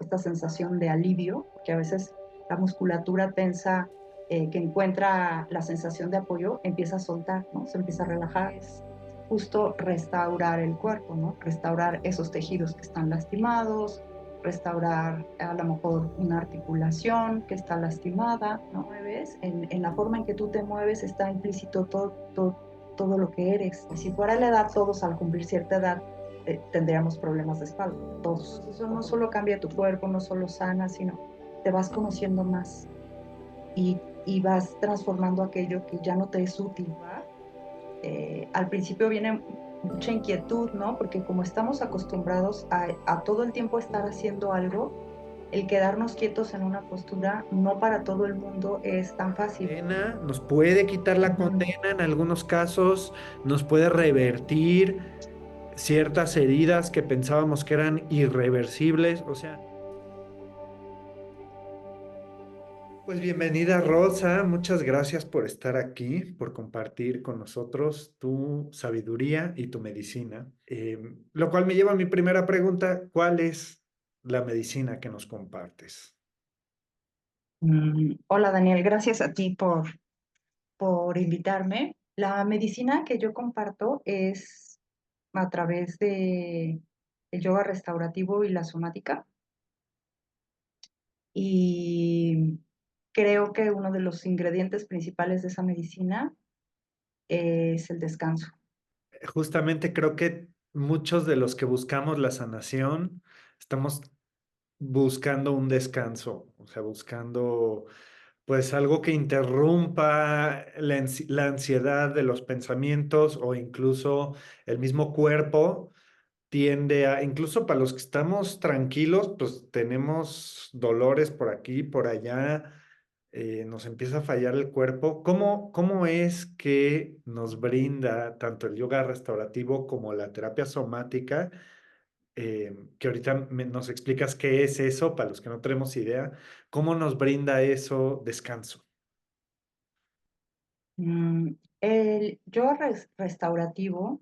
esta sensación de alivio, porque a veces la musculatura tensa que encuentra la sensación de apoyo empieza a soltar, ¿no? Se empieza a relajar. Es justo restaurar el cuerpo, ¿no? Restaurar esos tejidos que están lastimados, restaurar a lo mejor una articulación que está lastimada, ¿no? En la forma en que tú te mueves está implícito todo lo que eres. Y si fuera la edad, todos al cumplir cierta edad tendríamos problemas de espalda, todos. Eso no solo cambia tu cuerpo, no solo sana, sino te vas conociendo más y vas transformando aquello que ya no te es útil. Al principio viene mucha inquietud, ¿no? Porque como estamos acostumbrados a todo el tiempo estar haciendo algo, el quedarnos quietos en una postura no para todo el mundo es tan fácil. Nos puede quitar la Ujú. condena en algunos casos, nos puede revertir ciertas heridas que pensábamos que eran irreversibles. O sea, pues bienvenida Rosa, muchas gracias por estar aquí, por compartir con nosotros tu sabiduría y tu medicina. Lo cual me lleva a mi primera pregunta, ¿cuál es la medicina que nos compartes? Hola Daniel, gracias a ti por invitarme. La medicina que yo comparto es a través de el yoga restaurativo y la somática. Y creo que uno de los ingredientes principales de esa medicina es el descanso. Justamente creo que muchos de los que buscamos la sanación estamos buscando un descanso, o sea, buscando pues algo que interrumpa la ansiedad de los pensamientos o incluso el mismo cuerpo tiende a, incluso para los que estamos tranquilos, pues tenemos dolores por aquí, por allá, nos empieza a fallar el cuerpo. ¿Cómo es que nos brinda tanto el yoga restaurativo como la terapia somática? Que ahorita nos explicas qué es eso, para los que no tenemos idea, ¿cómo nos brinda eso descanso? El yoga restaurativo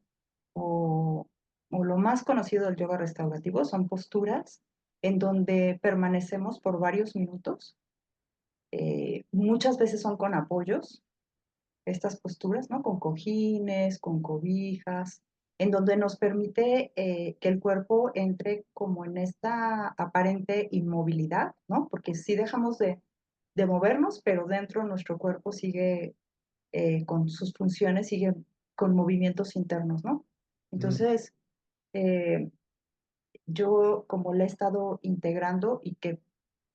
o, o lo más conocido del yoga restaurativo son posturas en donde permanecemos por varios minutos. Muchas veces son con apoyos, estas posturas, ¿no? Con cojines, con cobijas, en donde nos permite que el cuerpo entre como en esta aparente inmovilidad, ¿no? Porque sí dejamos de movernos, pero dentro nuestro cuerpo sigue con sus funciones, sigue con movimientos internos, ¿no? Mm. Entonces, eh, yo como la he estado integrando y que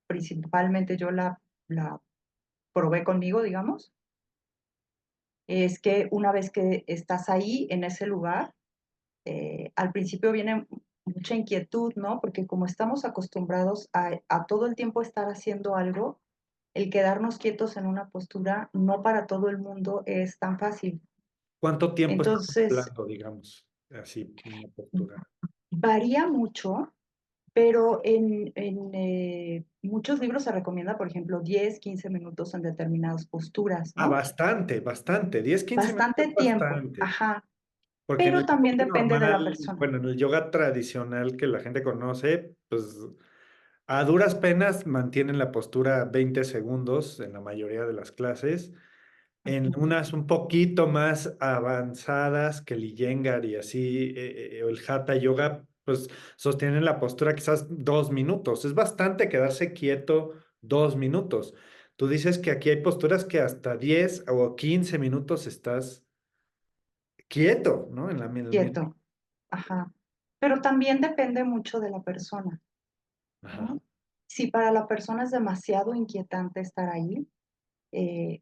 principalmente yo la probé conmigo, digamos, es que una vez que estás ahí, en ese lugar, al principio viene mucha inquietud, ¿no? Porque como estamos acostumbrados a todo el tiempo estar haciendo algo, el quedarnos quietos en una postura no para todo el mundo es tan fácil. ¿Cuánto tiempo estamos Entonces, hablando, digamos, así, una postura? varía mucho, pero en muchos libros se recomienda, por ejemplo, 10, 15 minutos en determinadas posturas, Ah, ¿no? bastante, bastante. 10, 15 minutos es Bastante tiempo, bastante. ajá, Porque en pero el también yoga depende de la normal, persona. bueno, en el yoga tradicional que la gente conoce, pues a duras penas mantienen la postura 20 segundos en la mayoría de las clases. En Ujú. unas un poquito más avanzadas que el Iyengar y así, o el Hatha Yoga, pues sostienen la postura quizás 2 minutos. Es bastante quedarse quieto 2 minutos. Tú dices que aquí hay posturas que hasta 10 o 15 minutos estás quieto, ¿no? En el mismo. Quieto, ajá. Pero también depende mucho de la persona, Ajá. ¿no? Si para la persona es demasiado inquietante estar ahí,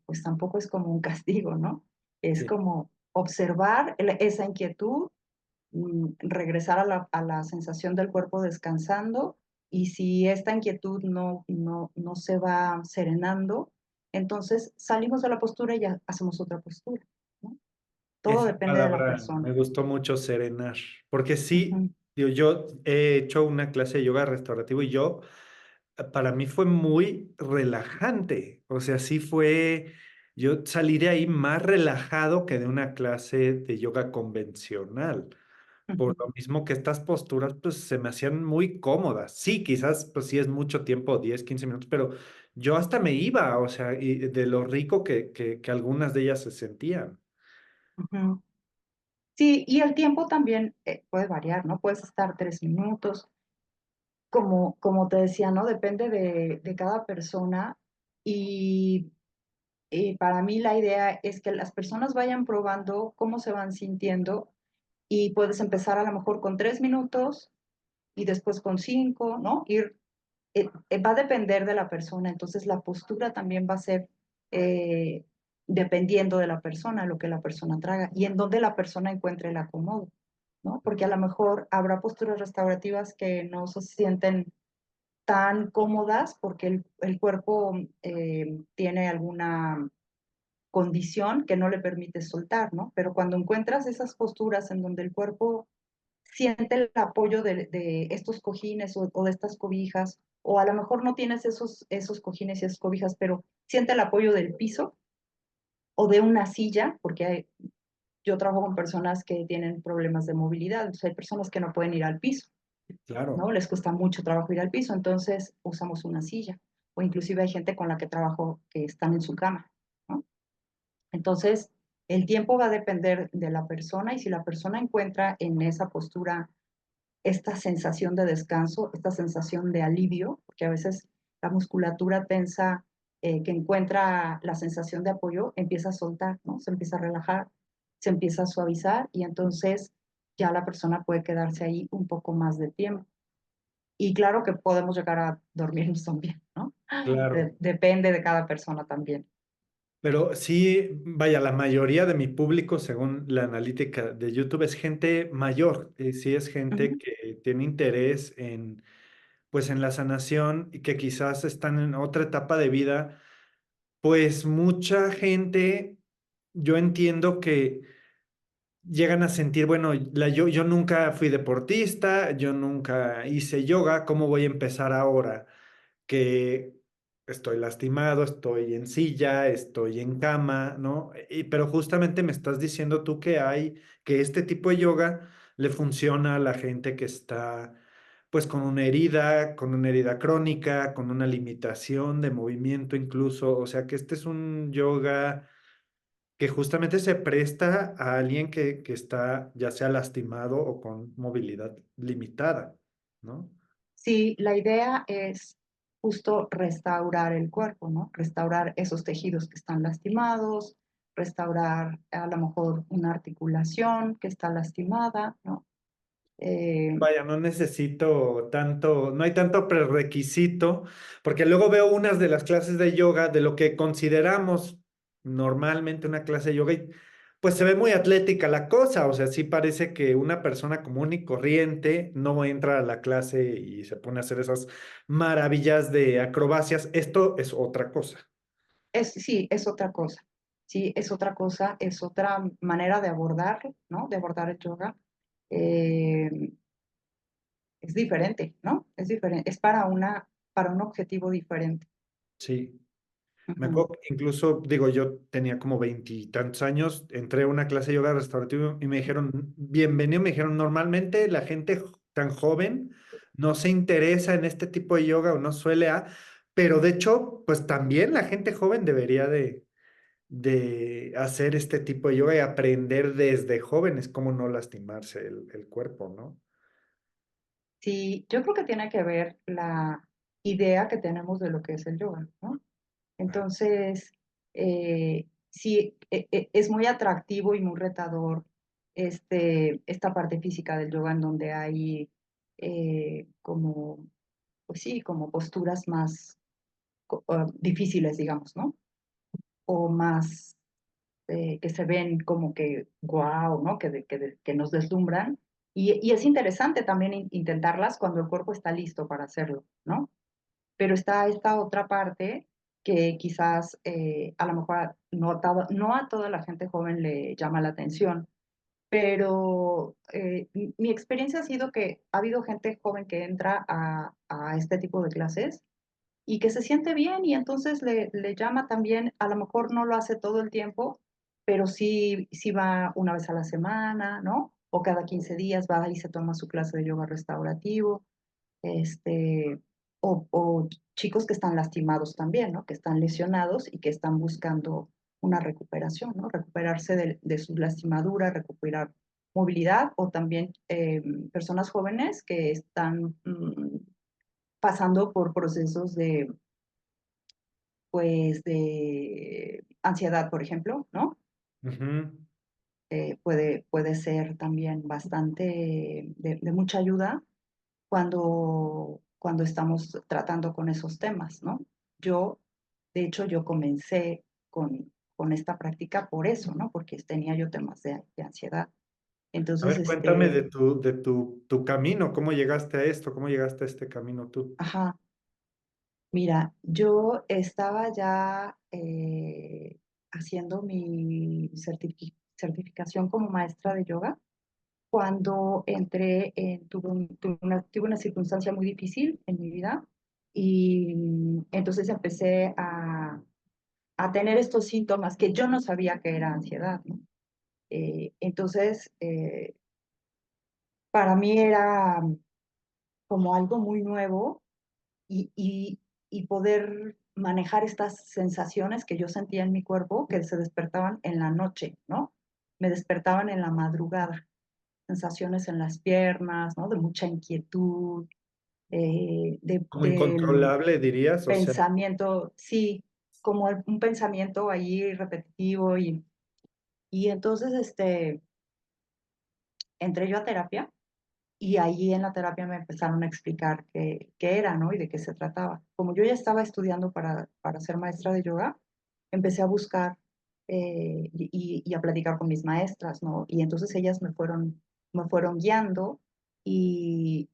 pues tampoco es como un castigo, ¿no? Es Sí. como observar esa inquietud, regresar a la sensación del cuerpo descansando, y si esta inquietud no se va serenando, entonces salimos de la postura y ya hacemos otra postura, ¿no? Todo Esa depende de la palabra me persona. gustó mucho, serenar, porque sí, Ujú. yo he hecho una clase de yoga restaurativo y para mí fue muy relajante, o sea, sí fue, yo salí de ahí más relajado que de una clase de yoga convencional, por Ujú, lo mismo que estas posturas pues se me hacían muy cómodas. Sí, quizás pues sí es mucho tiempo, 10 15 minutos, pero yo hasta me iba, o sea, y de lo rico que algunas de ellas se sentían. ujú. Sí, y el tiempo también puede variar, ¿no? Puedes estar 3 minutos, como te decía, ¿no? Depende de cada persona y, y para mí la idea es que las personas vayan probando cómo se van sintiendo y puedes empezar a lo mejor con 3 minutos y después con 5, ¿no? Va a depender de la persona, entonces la postura también va a ser eh, dependiendo de la persona, lo que la persona traga y en dónde la persona encuentre el acomodo, ¿no? Porque a lo mejor habrá posturas restaurativas que no se sienten tan cómodas porque el cuerpo tiene alguna condición que no le permite soltar, ¿no? Pero cuando encuentras esas posturas en donde el cuerpo siente el apoyo de estos cojines o de estas cobijas, o a lo mejor no tienes esos cojines y esas cobijas, pero siente el apoyo del piso o de una silla, porque yo trabajo con personas que tienen problemas de movilidad, o sea, hay personas que no pueden ir al piso, ¿no? Claro, Les cuesta mucho trabajo ir al piso, entonces usamos una silla, o inclusive hay gente con la que trabajo que están en su cama, ¿no? Entonces, el tiempo va a depender de la persona y si la persona encuentra en esa postura esta sensación de descanso, esta sensación de alivio, porque a veces la musculatura tensa que encuentra la sensación de apoyo empieza a soltar, ¿no? Se empieza a relajar, se empieza a suavizar y entonces ya la persona puede quedarse ahí un poco más de tiempo. Y claro que podemos llegar a dormirnos también, ¿no? claro. Depende de cada persona también. Pero sí, vaya, la mayoría de mi público, según la analítica de YouTube, es gente mayor. Sí es gente Ujú. que tiene interés en, pues, en la sanación y que quizás están en otra etapa de vida. Pues mucha gente, yo entiendo que llegan a sentir, bueno, yo nunca fui deportista, yo nunca hice yoga, ¿cómo voy a empezar ahora? Que estoy lastimado, estoy en silla, estoy en cama, ¿no? Pero justamente me estás diciendo tú que este tipo de yoga le funciona a la gente que está, pues, con una herida crónica, con una limitación de movimiento incluso, o sea, que este es un yoga que justamente se presta a alguien que está ya sea lastimado o con movilidad limitada, ¿no? Sí, la idea es justo restaurar el cuerpo, ¿no? Restaurar esos tejidos que están lastimados, restaurar a lo mejor una articulación que está lastimada, ¿no? Eh, Vaya, no necesito tanto, no hay tanto prerequisito, porque luego veo unas de las clases de yoga de lo que consideramos normalmente una clase de yoga y pues se ve muy atlética la cosa, o sea, sí parece que una persona común y corriente no entra a la clase y se pone a hacer esas maravillas de acrobacias. Esto es otra cosa. sí, es otra cosa. Sí, es otra cosa, es otra manera de abordar, ¿no? De abordar el yoga. Eh, es diferente, ¿no? Es diferente, es para un objetivo diferente. Sí. Me Ujú. acuerdo que incluso, digo, yo tenía como veintitantos años, entré a una clase de yoga restaurativo y me dijeron, bienvenido, me dijeron, normalmente la gente tan joven no se interesa en este tipo de yoga o no suele pero de hecho, pues también la gente joven debería de hacer este tipo de yoga y aprender desde jóvenes cómo no lastimarse el cuerpo, ¿no? Sí, yo creo que tiene que ver la idea que tenemos de lo que es el yoga, ¿no? Ah, Entonces, sí, es muy atractivo y muy retador esta parte física del yoga en donde hay como, pues sí, como posturas más difíciles, digamos, ¿no? O más que se ven como que wow, ¿no? Que nos deslumbran. Y es interesante también intentarlas cuando el cuerpo está listo para hacerlo, ¿no? Pero está esta otra parte que quizás a lo mejor no a toda la gente joven le llama la atención, pero mi experiencia ha sido que ha habido gente joven que entra a este tipo de clases y que se siente bien y entonces le llama también, a lo mejor no lo hace todo el tiempo, pero sí va una vez a la semana, ¿no? o cada 15 días va y se toma su clase de yoga restaurativo, este, o chicos que están lastimados también, ¿no? Que están lesionados y que están buscando una recuperación, ¿no? Recuperarse de su lastimadura, recuperar movilidad, o también personas jóvenes que están pasando por procesos pues, de ansiedad, por ejemplo, ¿no? Ujú. Puede ser también bastante de mucha ayuda cuando estamos tratando con esos temas, ¿no? Yo, de hecho, yo comencé con esta práctica por eso, ¿no? Porque tenía yo temas de ansiedad. A Entonces, ver, cuéntame de tu camino, ¿cómo llegaste a esto? ¿Cómo llegaste a este camino tú? ajá, mira, yo estaba ya haciendo mi certificación como maestra de yoga cuando entré, tuve una circunstancia muy difícil en mi vida y entonces empecé a tener estos síntomas que yo no sabía que era ansiedad, ¿no? Entonces, para mí era como algo muy nuevo y, y, y poder manejar estas sensaciones que yo sentía en mi cuerpo que se despertaban en la noche, ¿no? Me despertaban en la madrugada, sensaciones en las piernas, ¿no? De mucha inquietud, ¿Como del incontrolable dirías? O sea, pensamiento, sí, como un pensamiento ahí repetitivo y entonces entré yo a terapia y ahí en la terapia me empezaron a explicar qué era, ¿no? Y de qué se trataba. Como yo ya estaba estudiando para ser maestra de yoga, empecé a buscar y a platicar con mis maestras, ¿no? Y entonces ellas me fueron guiando y,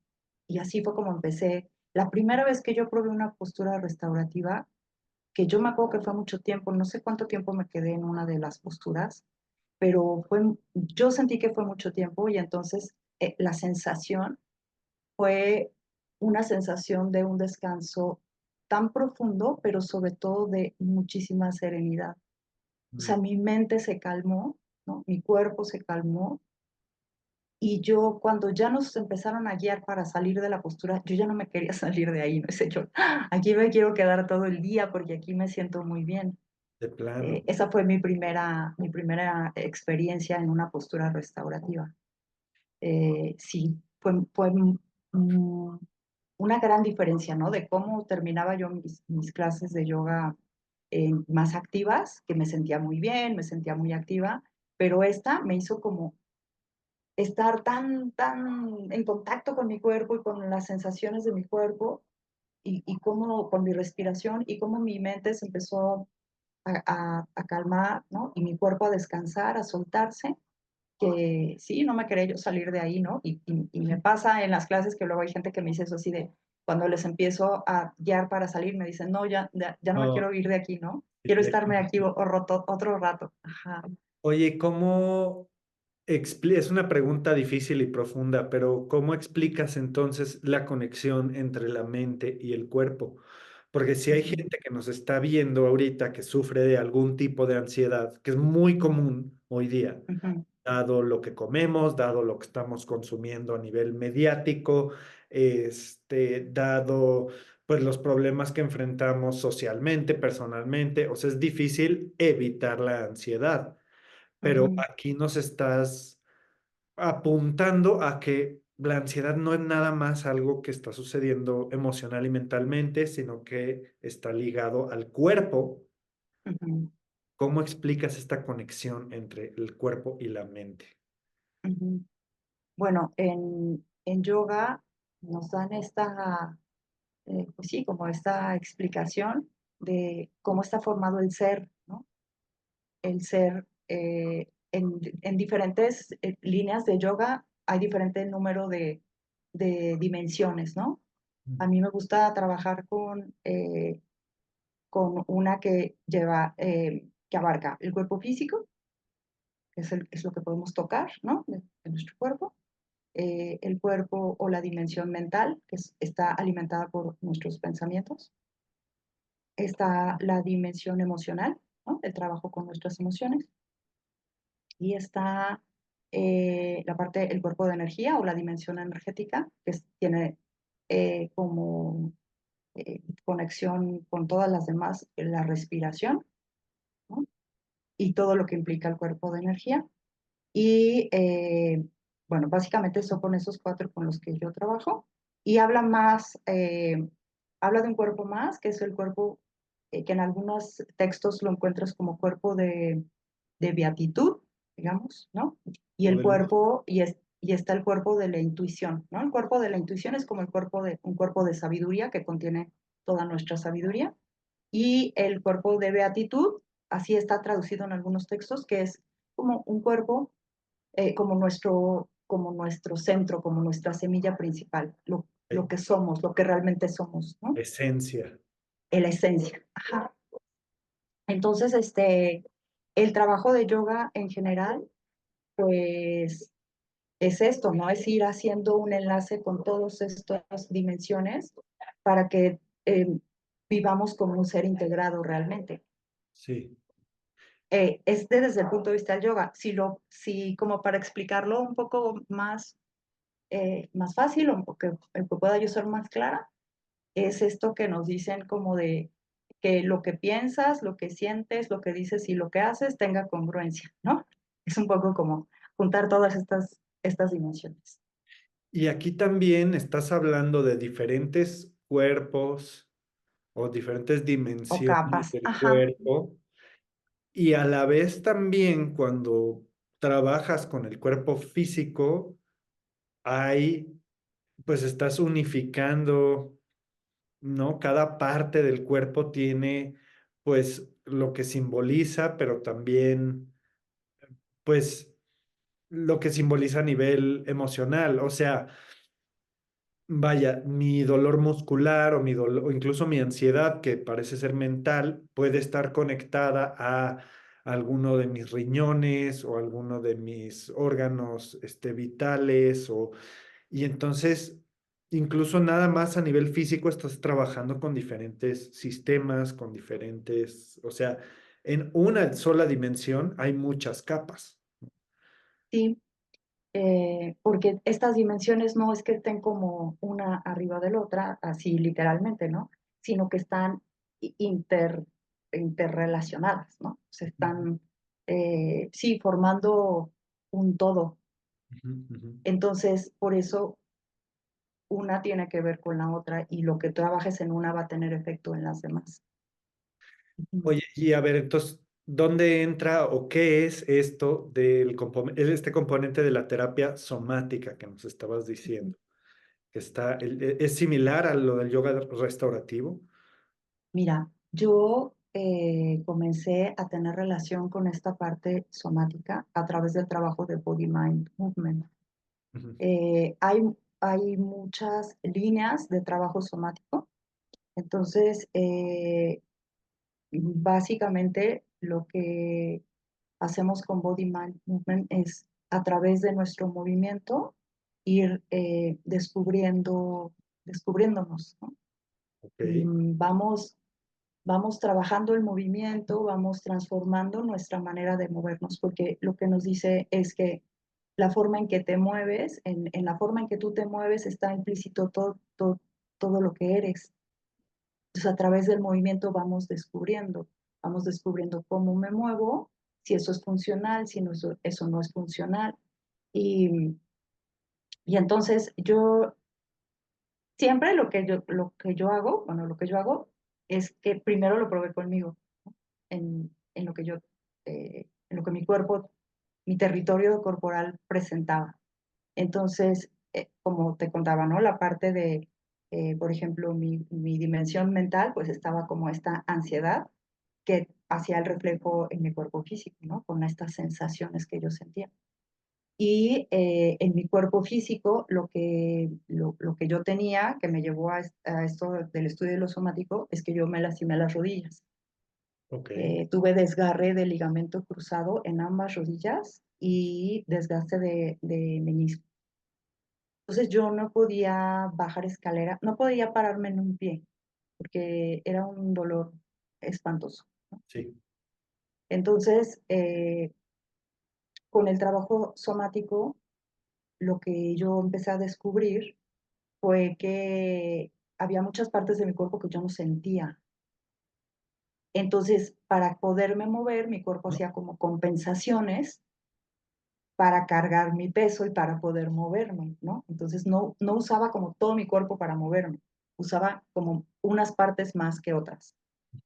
y así fue como empecé. La primera vez que yo probé una postura restaurativa, que yo me acuerdo que fue mucho tiempo, no sé cuánto tiempo me quedé en una de las posturas, pero yo sentí que fue mucho tiempo y entonces la sensación fue una sensación de un descanso tan profundo, pero sobre todo de muchísima serenidad. O sea, mm, mi mente se calmó, ¿no? Mi cuerpo se calmó y yo cuando ya nos empezaron a guiar para salir de la postura, yo ya no me quería salir de ahí, ¿no? Sé yo, aquí me quiero quedar todo el día porque aquí me siento muy bien. de plano. Esa fue mi primera experiencia en una postura restaurativa. Sí, fue una gran diferencia, ¿no? De cómo terminaba yo mis clases de yoga más activas, que me sentía muy bien, me sentía muy activa, pero esta me hizo como estar tan en contacto con mi cuerpo y con las sensaciones de mi cuerpo y cómo con mi respiración y cómo mi mente se empezó a calmar, ¿no? Y mi cuerpo a descansar, a soltarse, que sí, no me quería yo salir de ahí, ¿no? Y me pasa en las clases que luego hay gente que me dice eso así de, cuando les empiezo a guiar para salir, me dicen, no, ya no me No, quiero ir de aquí, ¿no? sí, Quiero estarme aquí otro rato. Ajá. oye, es una pregunta difícil y profunda, pero ¿cómo explicas entonces la conexión entre la mente y el cuerpo? Porque si hay Ujú, gente que nos está viendo ahorita que sufre de algún tipo de ansiedad, que es muy común hoy día, ujú, dado lo que comemos, dado lo que estamos consumiendo a nivel mediático, dado pues los problemas que enfrentamos socialmente, personalmente, o sea, es difícil evitar la ansiedad, pero ujú, aquí nos estás apuntando a que la ansiedad no es nada más algo que está sucediendo emocional y mentalmente, sino que está ligado al cuerpo. ujú, ¿Cómo explicas esta conexión entre el cuerpo y la mente? ujú. Bueno, en yoga nos dan pues sí, como esta explicación de cómo está formado el ser, ¿no? El ser en diferentes líneas de yoga hay diferente número de dimensiones, ¿no? A mí me gusta trabajar con una que que abarca el cuerpo físico, que es lo que podemos tocar, ¿no? De nuestro cuerpo, el cuerpo o la dimensión mental, está alimentada por nuestros pensamientos. Está la dimensión emocional, ¿no? El trabajo con nuestras emociones. Y está la parte, el cuerpo de energía o la dimensión energética, tiene como conexión con todas las demás, la respiración, ¿no? Y todo lo que implica el cuerpo de energía. Y bueno, básicamente son con esos cuatro con los que yo trabajo. Y habla más, habla de un cuerpo más, que es el cuerpo que en algunos textos lo encuentras como cuerpo de beatitud, digamos, ¿no? Y O el de luz. cuerpo, y está el cuerpo de la intuición, ¿no? El cuerpo de la intuición es como un cuerpo de sabiduría que contiene toda nuestra sabiduría. Y el cuerpo de beatitud, así está traducido en algunos textos, que es como un cuerpo como nuestro centro, como nuestra semilla principal, lo Ok. que somos, lo que realmente somos, ¿no? Esencia. En la esencia. Ajá. Entonces, el trabajo de yoga en general, pues es esto, ¿no? Es ir haciendo un enlace con todas estas dimensiones para que vivamos como un ser integrado realmente. Sí. Desde el punto de vista del yoga. Si como para explicarlo un poco más fácil o que pueda yo ser más clara, es esto que nos dicen como de que lo que piensas, lo que sientes, lo que dices y lo que haces tenga congruencia, ¿no? Es un poco como juntar todas estas dimensiones. Y aquí también estás hablando de diferentes cuerpos o diferentes O dimensiones capas, del ajá, cuerpo. Y a la vez también cuando trabajas con el cuerpo físico, hay, pues estás unificando, ¿no? Cada parte del cuerpo tiene, pues, lo que simboliza, pero también, pues, lo que simboliza a nivel emocional. O sea, vaya, mi dolor muscular o mi dolor, o incluso mi ansiedad, que parece ser mental, puede estar conectada a alguno de mis riñones o alguno de mis órganos, vitales, y entonces, incluso nada más a nivel físico, estás trabajando con diferentes sistemas, con diferentes, o sea, en una sola dimensión hay muchas capas. sí, porque estas dimensiones no es que estén como una arriba de la otra, así literalmente, ¿no? Sino que están inter, interrelacionadas, ¿no? Se Ujú, están, sí, formando un todo. ujú, ujú. Entonces, por eso una tiene que ver con la otra y lo que trabajes en una va a tener efecto en las demás. Ujú. Oye, y a ver, entonces, ¿dónde entra o qué es esto este componente de la terapia somática que nos estabas diciendo? ¿Es similar a lo del yoga restaurativo? Mira, yo comencé a tener relación con esta parte somática a través del trabajo de Body Mind Movement. Ujú. Eh, hay, hay muchas líneas de trabajo somático, entonces básicamente lo que hacemos con Body Mind Movement es a través de nuestro movimiento ir descubriéndonos, ¿no? Ok, Vamos trabajando el movimiento, vamos transformando nuestra manera de movernos, porque lo que nos dice es que la forma en que te mueves, en la forma en que tú te mueves está implícito todo lo que eres. Entonces, a través del movimiento vamos descubriendo cómo me muevo, si eso es funcional, si no, eso no es funcional. Y, y entonces yo siempre lo que yo hago, bueno, lo que yo hago es que primero lo probé conmigo, ¿no? En lo que en lo que mi cuerpo, mi territorio corporal presentaba. Entonces, como te contaba, ¿no? La parte de, por ejemplo, mi dimensión mental, pues estaba como esta ansiedad que hacía el reflejo en mi cuerpo físico, ¿no? Con estas sensaciones que yo sentía. Y en mi cuerpo físico, lo que yo tenía, que me llevó a esto del estudio de lo somático, es que yo me lastimé las rodillas. ok, Tuve desgarre de ligamento cruzado en ambas rodillas y desgaste de menisco. Entonces yo no podía bajar escalera, no podía pararme en un pie, porque era un dolor espantoso. sí. Entonces, con el trabajo somático, lo que yo empecé a descubrir fue que había muchas partes de mi cuerpo que yo no sentía. Entonces, para poderme mover, mi cuerpo hacía como compensaciones para cargar mi peso y para poder moverme, ¿no? Entonces, no usaba como todo mi cuerpo para moverme, usaba como unas partes más que otras.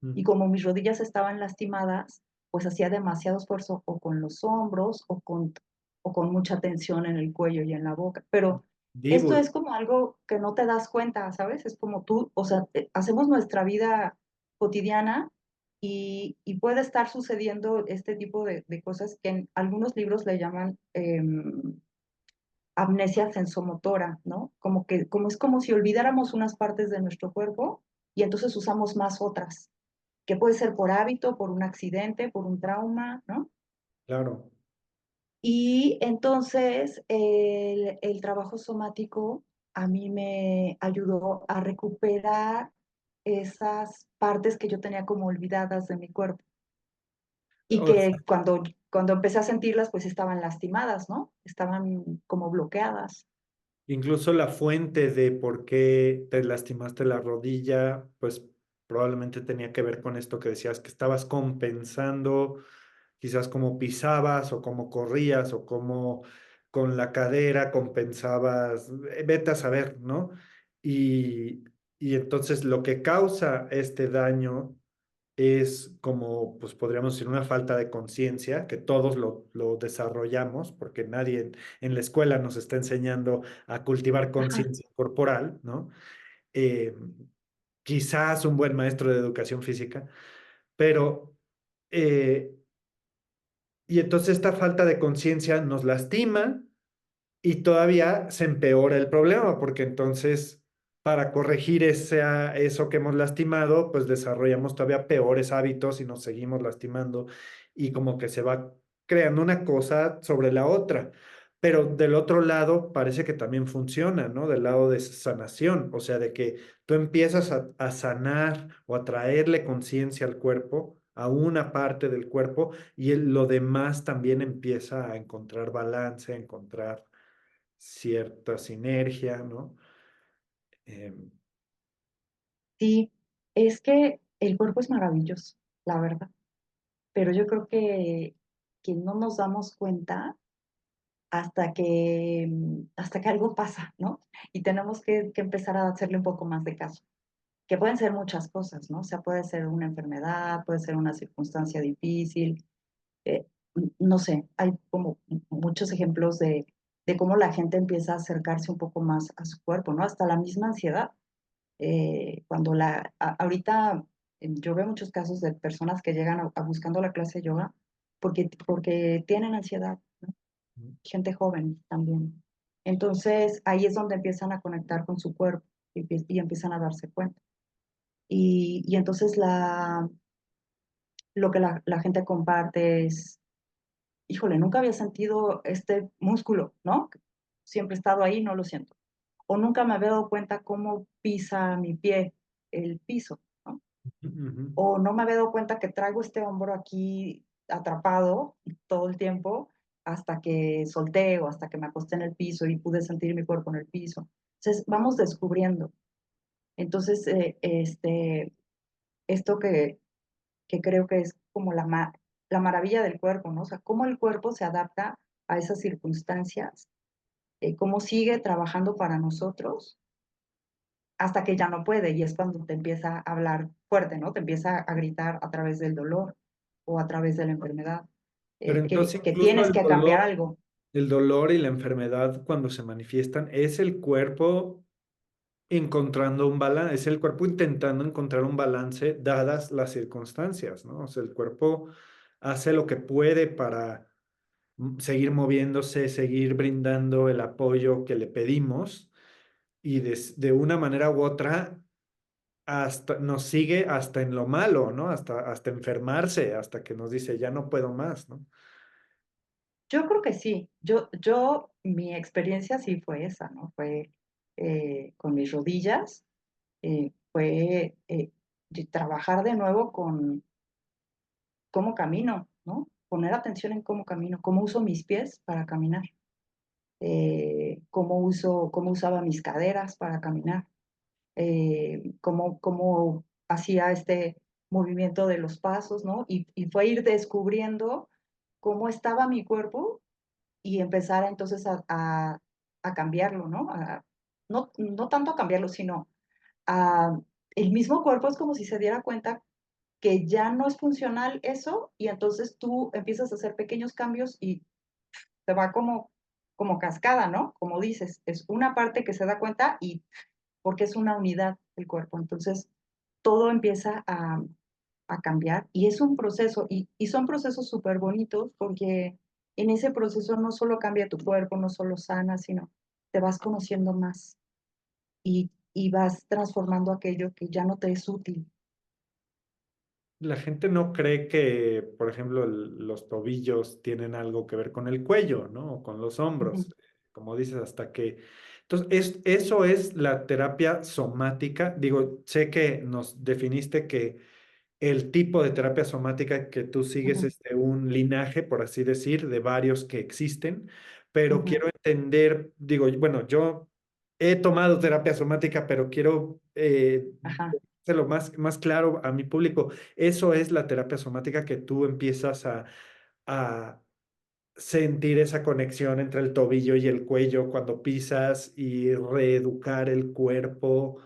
Ujú. Y como mis rodillas estaban lastimadas, pues hacía demasiado esfuerzo o con los hombros o con mucha tensión en el cuello y en la boca. Pero esto Divo, es como algo que no te das cuenta, ¿sabes? Es como tú, o sea, hacemos nuestra vida cotidiana y puede estar sucediendo este tipo de cosas que en algunos libros le llaman amnesia sensomotora, ¿no? Como que como es como si olvidáramos unas partes de nuestro cuerpo y entonces usamos más otras que puede ser por hábito, por un accidente, por un trauma, ¿no? claro. Y entonces el trabajo somático a mí me ayudó a recuperar esas partes que yo tenía como olvidadas de mi cuerpo y O que cuando empecé a sentirlas, pues estaban lastimadas, ¿no? Estaban como bloqueadas. incluso la fuente de por qué te lastimaste la rodilla, pues probablemente tenía que ver con esto que decías, que estabas compensando quizás cómo pisabas o cómo corrías o cómo con la cadera compensabas, vete a saber, ¿no? Y, y entonces lo que causa este daño es como, pues podríamos decir, una falta de conciencia, que todos lo desarrollamos, porque nadie en la escuela nos está enseñando a cultivar Ajá. conciencia corporal, ¿no? Eh, Quizás un buen maestro de educación física, pero... eh, y entonces esta falta de conciencia nos lastima y todavía se empeora el problema, porque entonces para corregir eso que hemos lastimado, pues desarrollamos todavía peores hábitos y nos seguimos lastimando y como que se va creando una cosa sobre la otra. Pero del otro lado parece que también funciona, ¿no? Del lado de sanación, o sea, de que tú empiezas a sanar o a traerle conciencia al cuerpo, a una parte del cuerpo, y lo demás también empieza a encontrar balance, a encontrar cierta sinergia, ¿no? Em, Sí, es que el cuerpo es maravilloso, la verdad, pero yo creo que no nos damos cuenta hasta que algo pasa, ¿no? Y tenemos que empezar a hacerle un poco más de caso, que pueden ser muchas cosas, ¿no? O sea, puede ser una enfermedad, puede ser una circunstancia difícil, eh, no sé, hay como muchos ejemplos de cómo la gente empieza a acercarse un poco más a su cuerpo, ¿no? Hasta la misma ansiedad. Ahorita yo veo muchos casos de personas que llegan a buscando la clase de yoga porque tienen ansiedad, ¿no? Gente joven también. Entonces ahí es donde empiezan a conectar con su cuerpo y empiezan a darse cuenta. Y entonces lo que la gente comparte es, híjole, nunca había sentido este músculo, ¿no? Siempre he estado ahí, no lo siento. O nunca me había dado cuenta cómo pisa mi pie el piso, ¿no? ujú. O no me había dado cuenta que traigo este hombro aquí atrapado todo el tiempo hasta que solté o hasta que me acosté en el piso y pude sentir mi cuerpo en el piso. Entonces, vamos descubriendo. Entonces, esto que creo que es como la maravilla del cuerpo, ¿no? O sea, cómo el cuerpo se adapta a esas circunstancias, cómo sigue trabajando para nosotros hasta que ya no puede y es cuando te empieza a hablar fuerte, ¿no? Te empieza a gritar a través del dolor o a través de la enfermedad, Pero entonces que incluso tienes que cambiar algo. el dolor y la enfermedad cuando se manifiestan es el cuerpo encontrando un balance, es el cuerpo intentando encontrar un balance dadas las circunstancias, ¿no? O sea, el cuerpo hace lo que puede para seguir moviéndose, seguir brindando el apoyo que le pedimos y de una manera u otra hasta nos sigue hasta en lo malo, ¿no? Hasta enfermarse, hasta que nos dice, ya no puedo más, ¿no? Yo creo que sí. Mi experiencia sí fue esa, ¿no? Fue con mis rodillas, fue trabajar de nuevo con cómo camino, ¿no? poner atención en cómo camino, cómo uso mis pies para caminar, cómo usaba mis caderas para caminar, cómo hacía este movimiento de los pasos, ¿no? Y fue ir descubriendo cómo estaba mi cuerpo y empezar entonces a cambiarlo, ¿no? No tanto a cambiarlo, sino a, el mismo cuerpo es como si se diera cuenta que ya no es funcional eso y entonces tú empiezas a hacer pequeños cambios y te va como cascada, ¿no? Como dices, es una parte que se da cuenta y porque es una unidad el cuerpo. Entonces, todo empieza a cambiar y es un proceso y son procesos súper bonitos porque en ese proceso no solo cambia tu cuerpo, no solo sana, sino te vas conociendo más y vas transformando aquello que ya no te es útil. La gente no cree que, por ejemplo, los tobillos tienen algo que ver con el cuello, ¿no? O con los Ujú, hombros, como dices, hasta que... Entonces, eso es la terapia somática. Digo, sé que nos definiste que el tipo de terapia somática que tú sigues ujú, es de un linaje, por así decir, de varios que existen, pero ujú, quiero entender, digo, bueno, yo he tomado terapia somática, pero quiero ajá. hacerlo más claro a mi público. Eso es la terapia somática que tú empiezas a sentir esa conexión entre el tobillo y el cuello cuando pisas y reeducar el cuerpo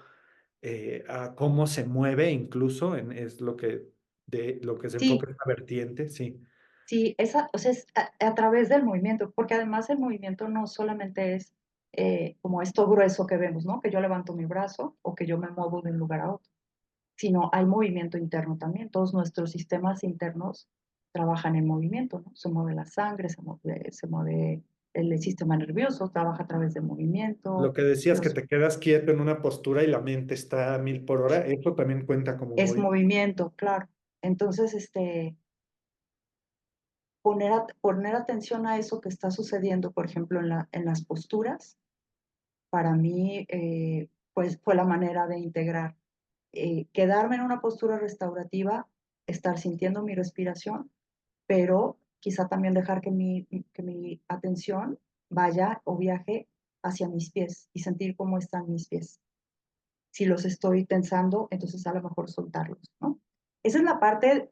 a cómo se mueve incluso, es lo de lo que se Sí, enfoca en la vertiente, sí. sí, o sea, es a través del movimiento, porque además el movimiento no solamente es como esto grueso que vemos, ¿no? Que yo levanto mi brazo o que yo me muevo de un lugar a otro, sino hay movimiento interno también. Todos nuestros sistemas internos trabajan en movimiento, ¿no? Se mueve la sangre, se mueve el sistema nervioso, trabaja a través del Lo movimiento, que decías que los, te quedas quieto en una postura y la mente está a 1000 por hora, eso también cuenta como es movimiento. movimiento, claro. Entonces, poner atención a eso que está sucediendo, por ejemplo, en las posturas, para mí, pues fue la manera de integrar. Quedarme en una postura restaurativa, estar sintiendo mi respiración, pero quizá también dejar que mi atención vaya o viaje hacia mis pies y sentir cómo están mis pies. Si los estoy tensando, entonces a lo mejor soltarlos, ¿no? Esa es la parte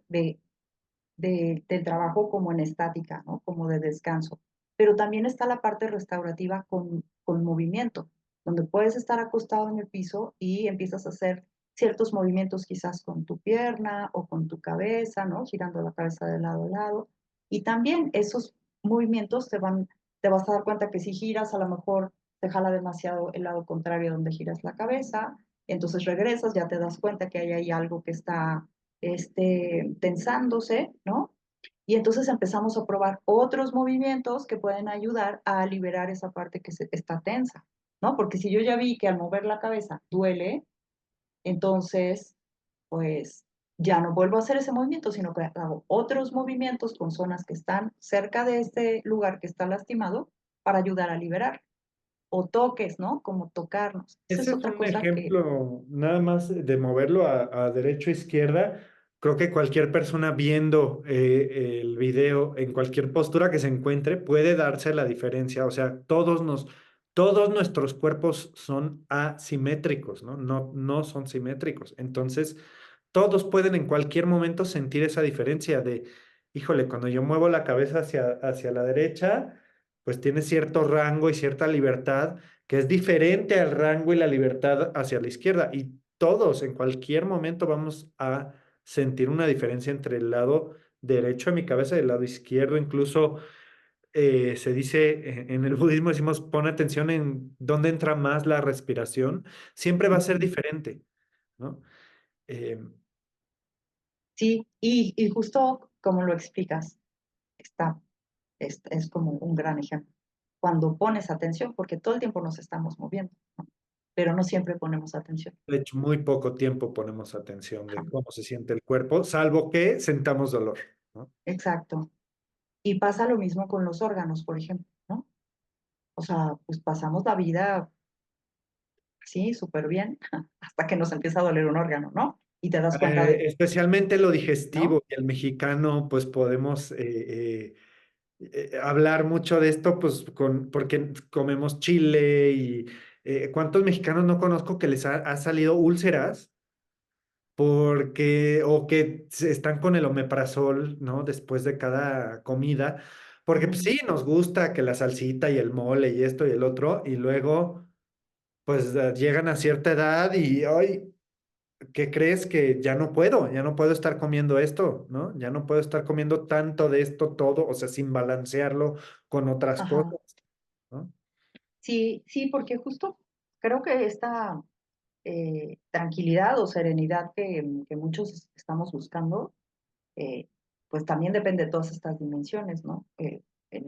del trabajo como en estática, ¿no? Como de descanso. Pero también está la parte restaurativa con movimiento, donde puedes estar acostado en el piso y empiezas a hacer ciertos movimientos quizás con tu pierna o con tu cabeza, ¿no? Girando la cabeza de lado a lado. Y también esos movimientos te vas a dar cuenta que si giras, a lo mejor te jala demasiado el lado contrario donde giras la cabeza, entonces regresas, ya te das cuenta que hay ahí algo que está tensándose, ¿no? Y entonces empezamos a probar otros movimientos que pueden ayudar a liberar esa parte está tensa, ¿no? Porque si yo ya vi que al mover la cabeza duele, entonces, pues ya no vuelvo a hacer ese movimiento, sino que hago otros movimientos con zonas que están cerca de este lugar que está lastimado para ayudar a liberar. O toques, ¿no? Como tocarnos. Esa Ese es es otra un cosa que... ejemplo nada más de moverlo a derecha o izquierda. Creo que cualquier persona viendo el video en cualquier postura que se encuentre puede darse la diferencia. O sea, todos nuestros cuerpos son asimétricos, ¿no? No son simétricos. Entonces, todos pueden en cualquier momento sentir esa diferencia de, híjole, cuando yo muevo la cabeza hacia la derecha, pues tiene cierto rango y cierta libertad que es diferente al rango y la libertad hacia la izquierda. Y todos en cualquier momento vamos a sentir una diferencia entre el lado derecho de mi cabeza y el lado izquierdo. Incluso se dice en el budismo, decimos, pon atención en dónde entra más la respiración. Siempre va a ser Ujú. diferente, ¿no? Eh, Sí, y justo como lo explicas, está, es como un gran ejemplo. Cuando pones atención, porque todo el tiempo nos estamos moviendo, ¿no? Pero no siempre ponemos atención. de hecho, muy poco tiempo ponemos atención Ajá, de cómo se siente el cuerpo, salvo que sentamos dolor, ¿no? exacto. Y pasa lo mismo con los órganos, por ejemplo, ¿no? O sea, pues pasamos la vida así, súper bien, hasta que nos empieza a doler un órgano, ¿no? y te das cuenta de, Especialmente lo ¿no? digestivo, y el mexicano, pues podemos hablar mucho de esto, pues porque comemos chile y ¿cuántos mexicanos no conozco que les ha salido úlceras? Porque, o que están con el omeprazol, ¿no? Después de cada comida, porque pues Ujú. sí, nos gusta que la salsita y el mole y esto y el otro, y luego, pues llegan a cierta edad y, ay, ¿qué crees? Que ya no puedo estar comiendo esto, ¿no? Ya no puedo estar comiendo tanto de esto todo, o sea, sin balancearlo con otras Ajá. cosas, ¿no? Sí, sí, porque justo creo que esta tranquilidad o serenidad que muchos estamos buscando, eh, pues también depende de todas estas dimensiones, ¿no? En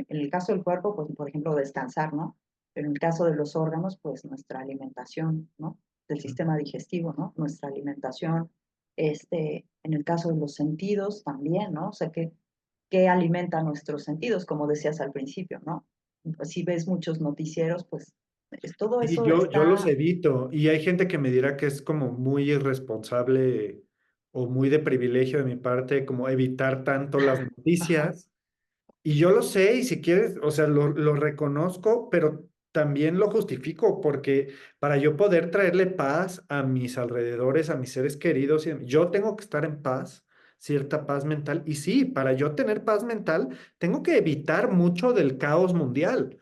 el caso del cuerpo, pues por ejemplo, descansar, ¿no? Pero en el caso de los órganos, pues nuestra alimentación, ¿no? Del sistema digestivo, ¿no? Nuestra alimentación, en el caso de los sentidos también, ¿no? O sea, que alimenta nuestros sentidos, como decías al principio, ¿no? Pues, si ves muchos noticieros, pues todo Y eso yo los está, evito, y hay gente que me dirá que es como muy irresponsable o muy de privilegio de mi parte, como evitar tanto las ajá, noticias. Y yo lo sé, y si quieres, o sea, lo reconozco, pero también lo justifico, porque para yo poder traerle paz a mis alrededores, a mis seres queridos, yo tengo que estar en paz, cierta paz mental. Y sí, para yo tener paz mental, tengo que evitar mucho del caos mundial,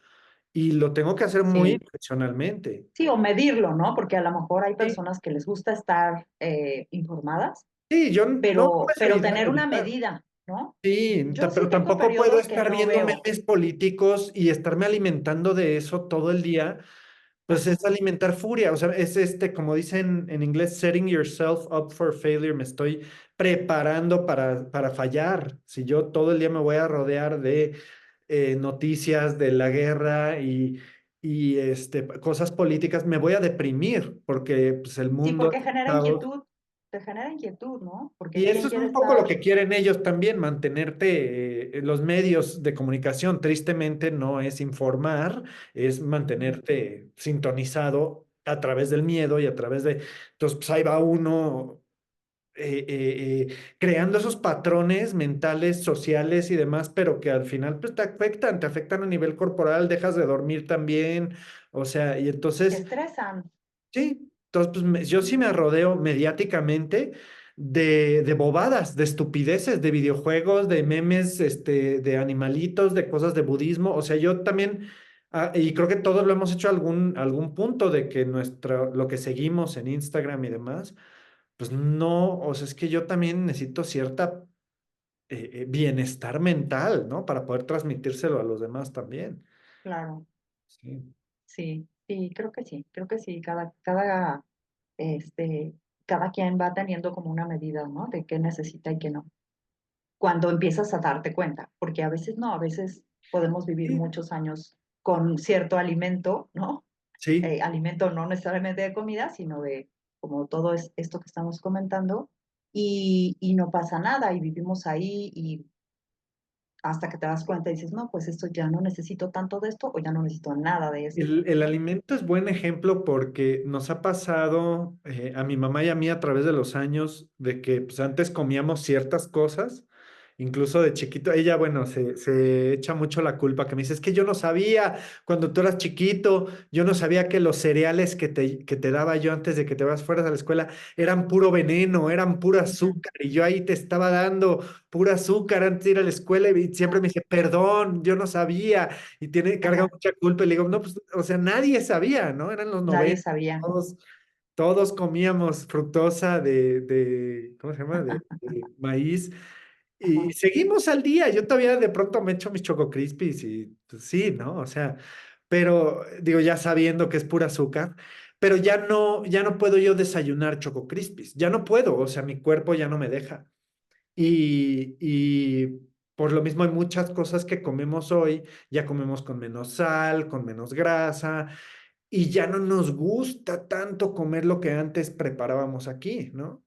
y lo tengo que hacer muy sí, intencionalmente. sí, o medirlo, ¿no? Porque a lo mejor hay Sí, personas que les gusta estar informadas, sí, yo no puedes pero tener una evitar. medida, ¿no? Sí, Yo sí pero tengo tampoco puedo periodos que estar no viendo veo. memes políticos y estarme alimentando de eso todo el día. Pues es Ajá, alimentar furia, o sea, es como dicen en inglés, setting yourself up for failure. Me estoy preparando para fallar. Si yo todo el día me voy a rodear de noticias de la guerra y cosas políticas, me voy a deprimir porque pues, el sí, mundo porque es un caos. te genera inquietud, ¿no? Y Porque eso ¿quién es quiere un poco lo estar? que quieren ellos también, mantenerte, los medios de comunicación, tristemente no es informar, es Ujú. mantenerte sintonizado a través del miedo y a través de, entonces pues ahí va uno creando esos patrones mentales, sociales y demás, pero que al final pues te afectan a nivel corporal, dejas de dormir también, o sea, y Te entonces estresan. sí, entonces pues yo sí me rodeo mediáticamente de bobadas, de estupideces, de videojuegos, de memes, de animalitos, de cosas de budismo. O sea, yo también, y creo que todos lo hemos hecho a algún punto de que lo que seguimos en Instagram y demás, pues no, o sea, es que yo también necesito cierta bienestar mental, ¿no? Para poder transmitírselo a los demás también. Claro, Sí. sí, sí, creo que sí, este, cada quien va teniendo como una medida, ¿no? De qué necesita y qué no. Cuando empiezas a darte cuenta, porque a veces no, a veces podemos vivir Sí, muchos años con cierto alimento, ¿no? sí. Alimento no necesariamente de comida, sino de como todo esto que estamos comentando, y no pasa nada, y vivimos ahí, y hasta que te das cuenta y dices, no, pues esto ya no necesito tanto de esto, o ya no necesito nada de esto, El ¿no? alimento es buen ejemplo porque nos ha pasado a mi mamá y a mí a través de los años de que pues, antes comíamos ciertas cosas, incluso de chiquito. Ella, bueno, se echa mucho la culpa que me dice, es que yo no sabía cuando tú eras chiquito, yo no sabía que los cereales que te daba yo antes de que te vas fueras a la escuela eran puro veneno, eran puro Ujú. azúcar y yo ahí te estaba dando pura azúcar antes de ir a la escuela y siempre me dice, perdón, yo no sabía y carga Ajá, mucha culpa. Y le digo, no, pues, o sea, nadie sabía, ¿no? Eran los nadie 90, sabía. todos comíamos fructosa ¿cómo se llama? De maíz. Y Ajá. seguimos al día. Yo todavía de pronto me echo mis Choco Crispies y pues, sí, ¿no? O sea, pero digo, ya sabiendo que es pura azúcar, pero ya no puedo yo desayunar Choco Crispies. Ya no puedo, o sea, mi cuerpo ya no me deja. Y por lo mismo hay muchas cosas que comemos hoy, ya comemos con menos sal, con menos grasa, y ya no nos gusta tanto comer lo que antes preparábamos aquí, ¿no?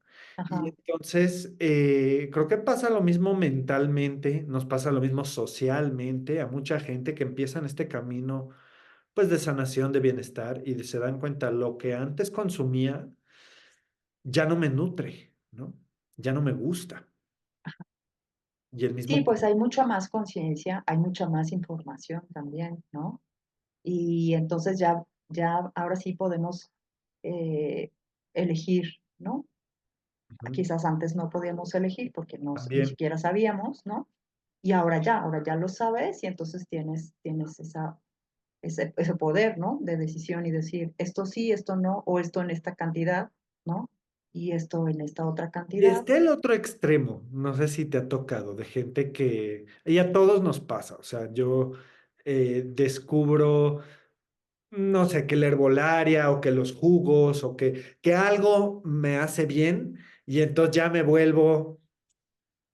Y Ajá. entonces creo que pasa lo mismo mentalmente, nos pasa lo mismo socialmente a mucha gente que empieza en este camino pues de sanación, de bienestar y se dan cuenta lo que antes consumía ya no me nutre. ¿no? Ya no me gusta. Y el Sí, mismo, pues hay mucha más conciencia, hay mucha más información también, ¿no? Y entonces ya ahora sí podemos eh, elegir, ¿no? ujú, Quizás antes no podíamos elegir porque ni también. siquiera sabíamos, ¿no? Y ahora ya lo sabes y entonces tienes ese poder, ¿no? De decisión y decir, esto sí, esto no, o esto en esta cantidad, ¿no? Y esto en esta otra Y cantidad. está el otro extremo, no sé si te ha tocado, de gente que, y a todos nos pasa, o sea, yo descubro, no sé, que la herbolaria o que los jugos o que algo me hace bien y entonces ya me vuelvo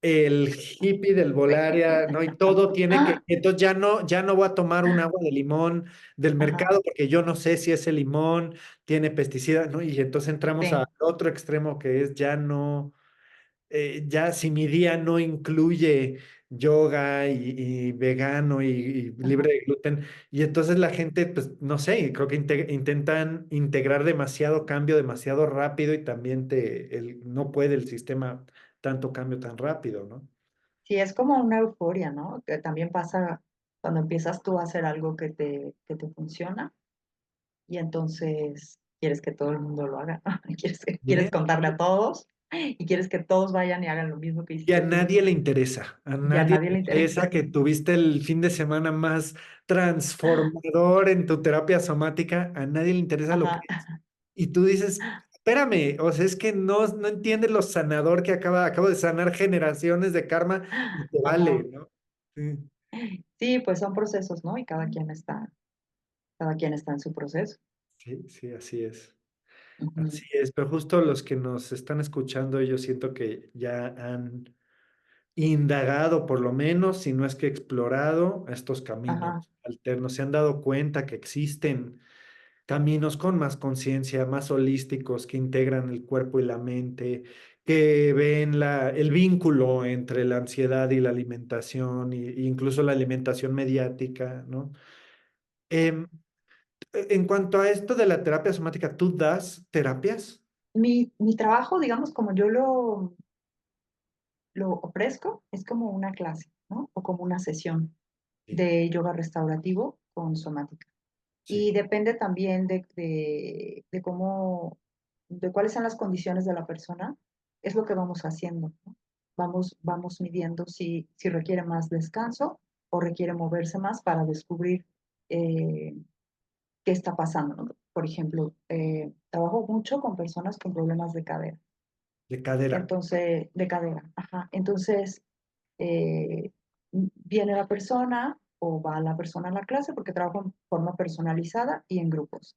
el hippie del Volaria, ¿no? Y todo tiene que, Ah, entonces ya no voy a tomar un agua de limón del ajá, mercado porque yo no sé si ese limón tiene pesticidas, ¿no? Y entonces entramos al sí, otro extremo que es ya no, ya si mi día no incluye yoga y vegano y libre ajá. de gluten, y entonces la gente, pues, no sé, creo que intentan integrar demasiado cambio, demasiado rápido y también no puede el sistema tanto cambio tan rápido, ¿no? Sí, es como una euforia, ¿no? Que también pasa cuando empiezas tú a hacer algo que te funciona y entonces quieres que todo el mundo lo haga, quieres Bien. contarle a todos y quieres que todos vayan y hagan lo mismo que Y a hiciste tú, nadie ¿no? le interesa, a Y a nadie nadie le le interesa interesa. que tuviste el fin de semana más transformador en tu terapia somática, a nadie le interesa lo que Ajá. es. Y tú dices, espérame, o sea, es que no entiendes lo sanador que acabo de sanar generaciones de karma y te vale, Ajá. ¿no? Sí, Sí, pues son procesos, ¿no? Y cada quien está en su proceso. sí, sí, así es. Ujú. Así es, pero justo los que nos están escuchando, yo siento que ya han indagado, por lo menos, si no es que explorado estos caminos Ajá. alternos, se han dado cuenta que existen caminos con más conciencia, más holísticos, que integran el cuerpo y la mente, que ven el vínculo entre la ansiedad y la alimentación, e incluso la alimentación mediática, ¿no? Em, en cuanto a esto de la terapia somática, ¿tú das terapias? Mi trabajo, digamos, como yo lo ofrezco, es como una clase, ¿no? O como una sesión Sí, de yoga restaurativo con somática. sí, Y depende también de cómo, de cuáles son las condiciones de la persona, es lo que vamos haciendo, ¿no? Vamos midiendo si requiere más descanso o requiere moverse más para descubrir eh, qué está pasando, ¿no? Por ejemplo, trabajo mucho con personas con problemas de cadera. de cadera. Entonces, de cadera, ajá. Entonces, eh, viene la persona o va la persona a la clase porque trabajo en forma personalizada y en grupos.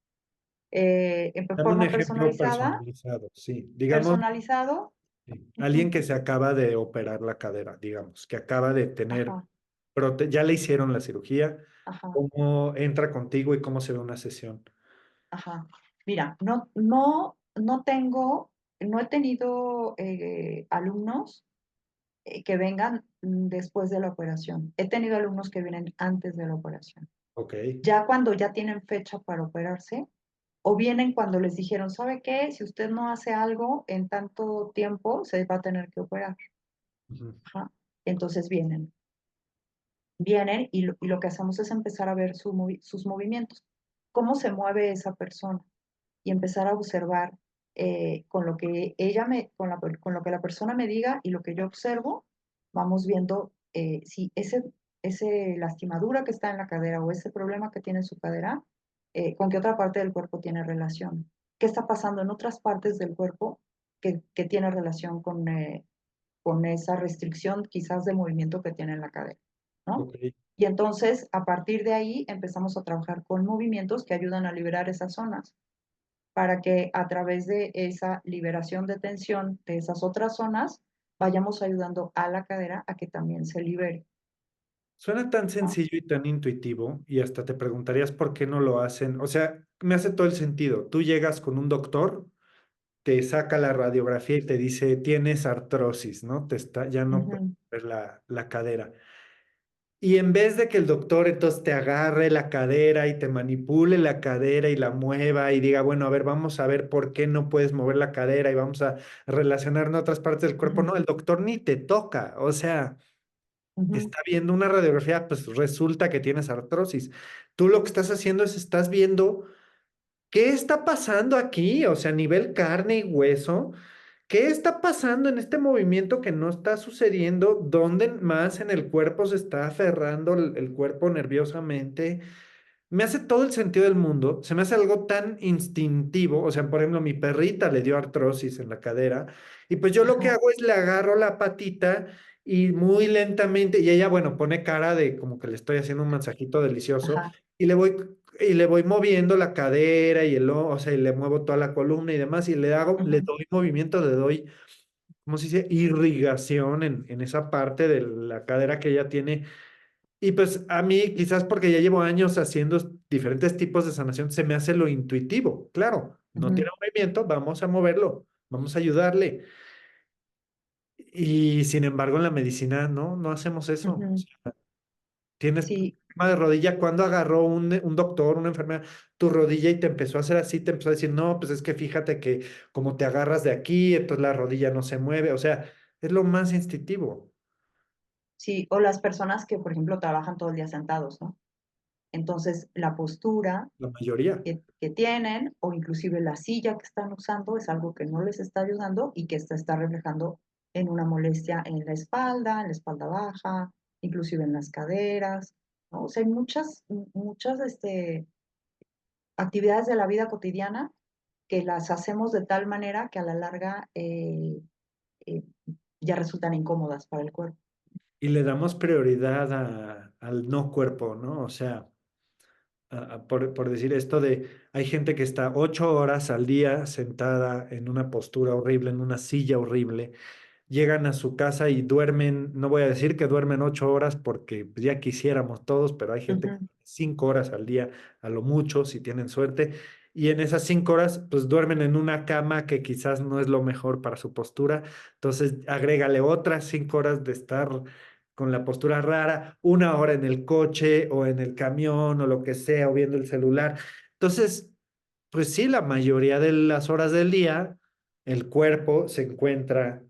En Dame un forma ejemplo personalizada, personalizado, sí. Digamos, personalizado, sí, alguien ujú, que se acaba de operar la cadera, digamos, que acaba de tener, ajá, ya le hicieron la cirugía, ajá, ¿cómo entra contigo y cómo se ve una sesión? ajá. Mira, no tengo, no he tenido alumnos que vengan después de la operación. He tenido alumnos que vienen antes de la operación. Ok. Ya cuando ya tienen fecha para operarse, o vienen cuando les dijeron, ¿sabe qué? Si usted no hace algo en tanto tiempo, se va a tener que operar. Ujú. Ajá. Entonces vienen y lo que hacemos es empezar a ver sus movimientos, cómo se mueve esa persona y empezar a observar con lo que con lo que la persona me diga y lo que yo observo, vamos viendo si ese lastimadura que está en la cadera o ese problema que tiene en su cadera, con qué otra parte del cuerpo tiene relación. ¿Qué está pasando en otras partes del cuerpo que tiene relación con esa restricción quizás de movimiento que tiene en la cadera, ¿no? Ok. Y entonces, a partir de ahí, empezamos a trabajar con movimientos que ayudan a liberar esas zonas para que a través de esa liberación de tensión de esas otras zonas, vayamos ayudando a la cadera a que también se libere, Suena tan ¿no? sencillo y tan intuitivo y hasta te preguntarías por qué no lo hacen. O sea, me hace todo el sentido. Tú llegas con un doctor, te saca la radiografía y te dice, tienes artrosis, ¿no? Ya no puedes Ujú. ver la cadera. Y en vez de que el doctor entonces te agarre la cadera y te manipule la cadera y la mueva y diga, bueno, a ver, vamos a ver por qué no puedes mover la cadera y vamos a relacionar en otras partes del cuerpo. Ujú, No, el doctor ni te toca. O sea, ujú, está viendo una radiografía, pues resulta que tienes artrosis. Tú lo que estás haciendo es estás viendo qué está pasando aquí, o sea, a nivel carne y hueso. ¿Qué está pasando en este movimiento que no está sucediendo? ¿Dónde más en el cuerpo se está aferrando el cuerpo nerviosamente? Me hace todo el sentido del mundo. Se me hace algo tan instintivo. O sea, por ejemplo, mi perrita le dio artrosis en la cadera y pues yo lo que ajá, hago es le agarro la patita y muy lentamente, y ella, bueno, pone cara de como que le estoy haciendo un masajito delicioso ajá, y le voy moviendo la cadera y o sea, y le muevo toda la columna y demás y le ujú, doy movimiento, le doy, ¿cómo se dice? Irrigación en esa parte de la cadera que ella tiene. Y pues a mí, quizás porque ya llevo años haciendo diferentes tipos de sanación, se me hace lo intuitivo. Claro, no ujú, tiene movimiento, vamos a moverlo, vamos a ayudarle. Y sin embargo, en la medicina no hacemos eso. O ujú. sea, tienes Sí, problema de rodilla, cuando agarró un doctor, una enfermera, tu rodilla y te empezó a hacer así, te empezó a decir, no, pues es que fíjate que como te agarras de aquí, entonces la rodilla no se mueve. O sea, es lo más instintivo, sí, o las personas que, por ejemplo, trabajan todo el día sentados, ¿no? Entonces, la postura la mayoría. que tienen o inclusive la silla que están usando es algo que no les está ayudando y que se está reflejando en una molestia en la espalda baja, inclusive en las caderas, ¿no? O sea, hay muchas actividades de la vida cotidiana que las hacemos de tal manera que a la larga eh, ya resultan incómodas para el cuerpo. Y le damos prioridad al no cuerpo, ¿no? O sea, por decir esto de, hay gente que está 8 horas al día sentada en una postura horrible, en una silla horrible, llegan a su casa y duermen, no voy a decir que duermen 8 horas porque pues, ya quisiéramos todos, pero hay gente que Ujú, 5 horas al día, a lo mucho, si tienen suerte, y en esas 5 horas, pues duermen en una cama que quizás no es lo mejor para su postura, entonces agrégale otras 5 horas de estar con la postura rara, 1 hora en el coche o en el camión o lo que sea, o viendo el celular. Entonces, pues sí, la mayoría de las horas del día, el cuerpo se encuentra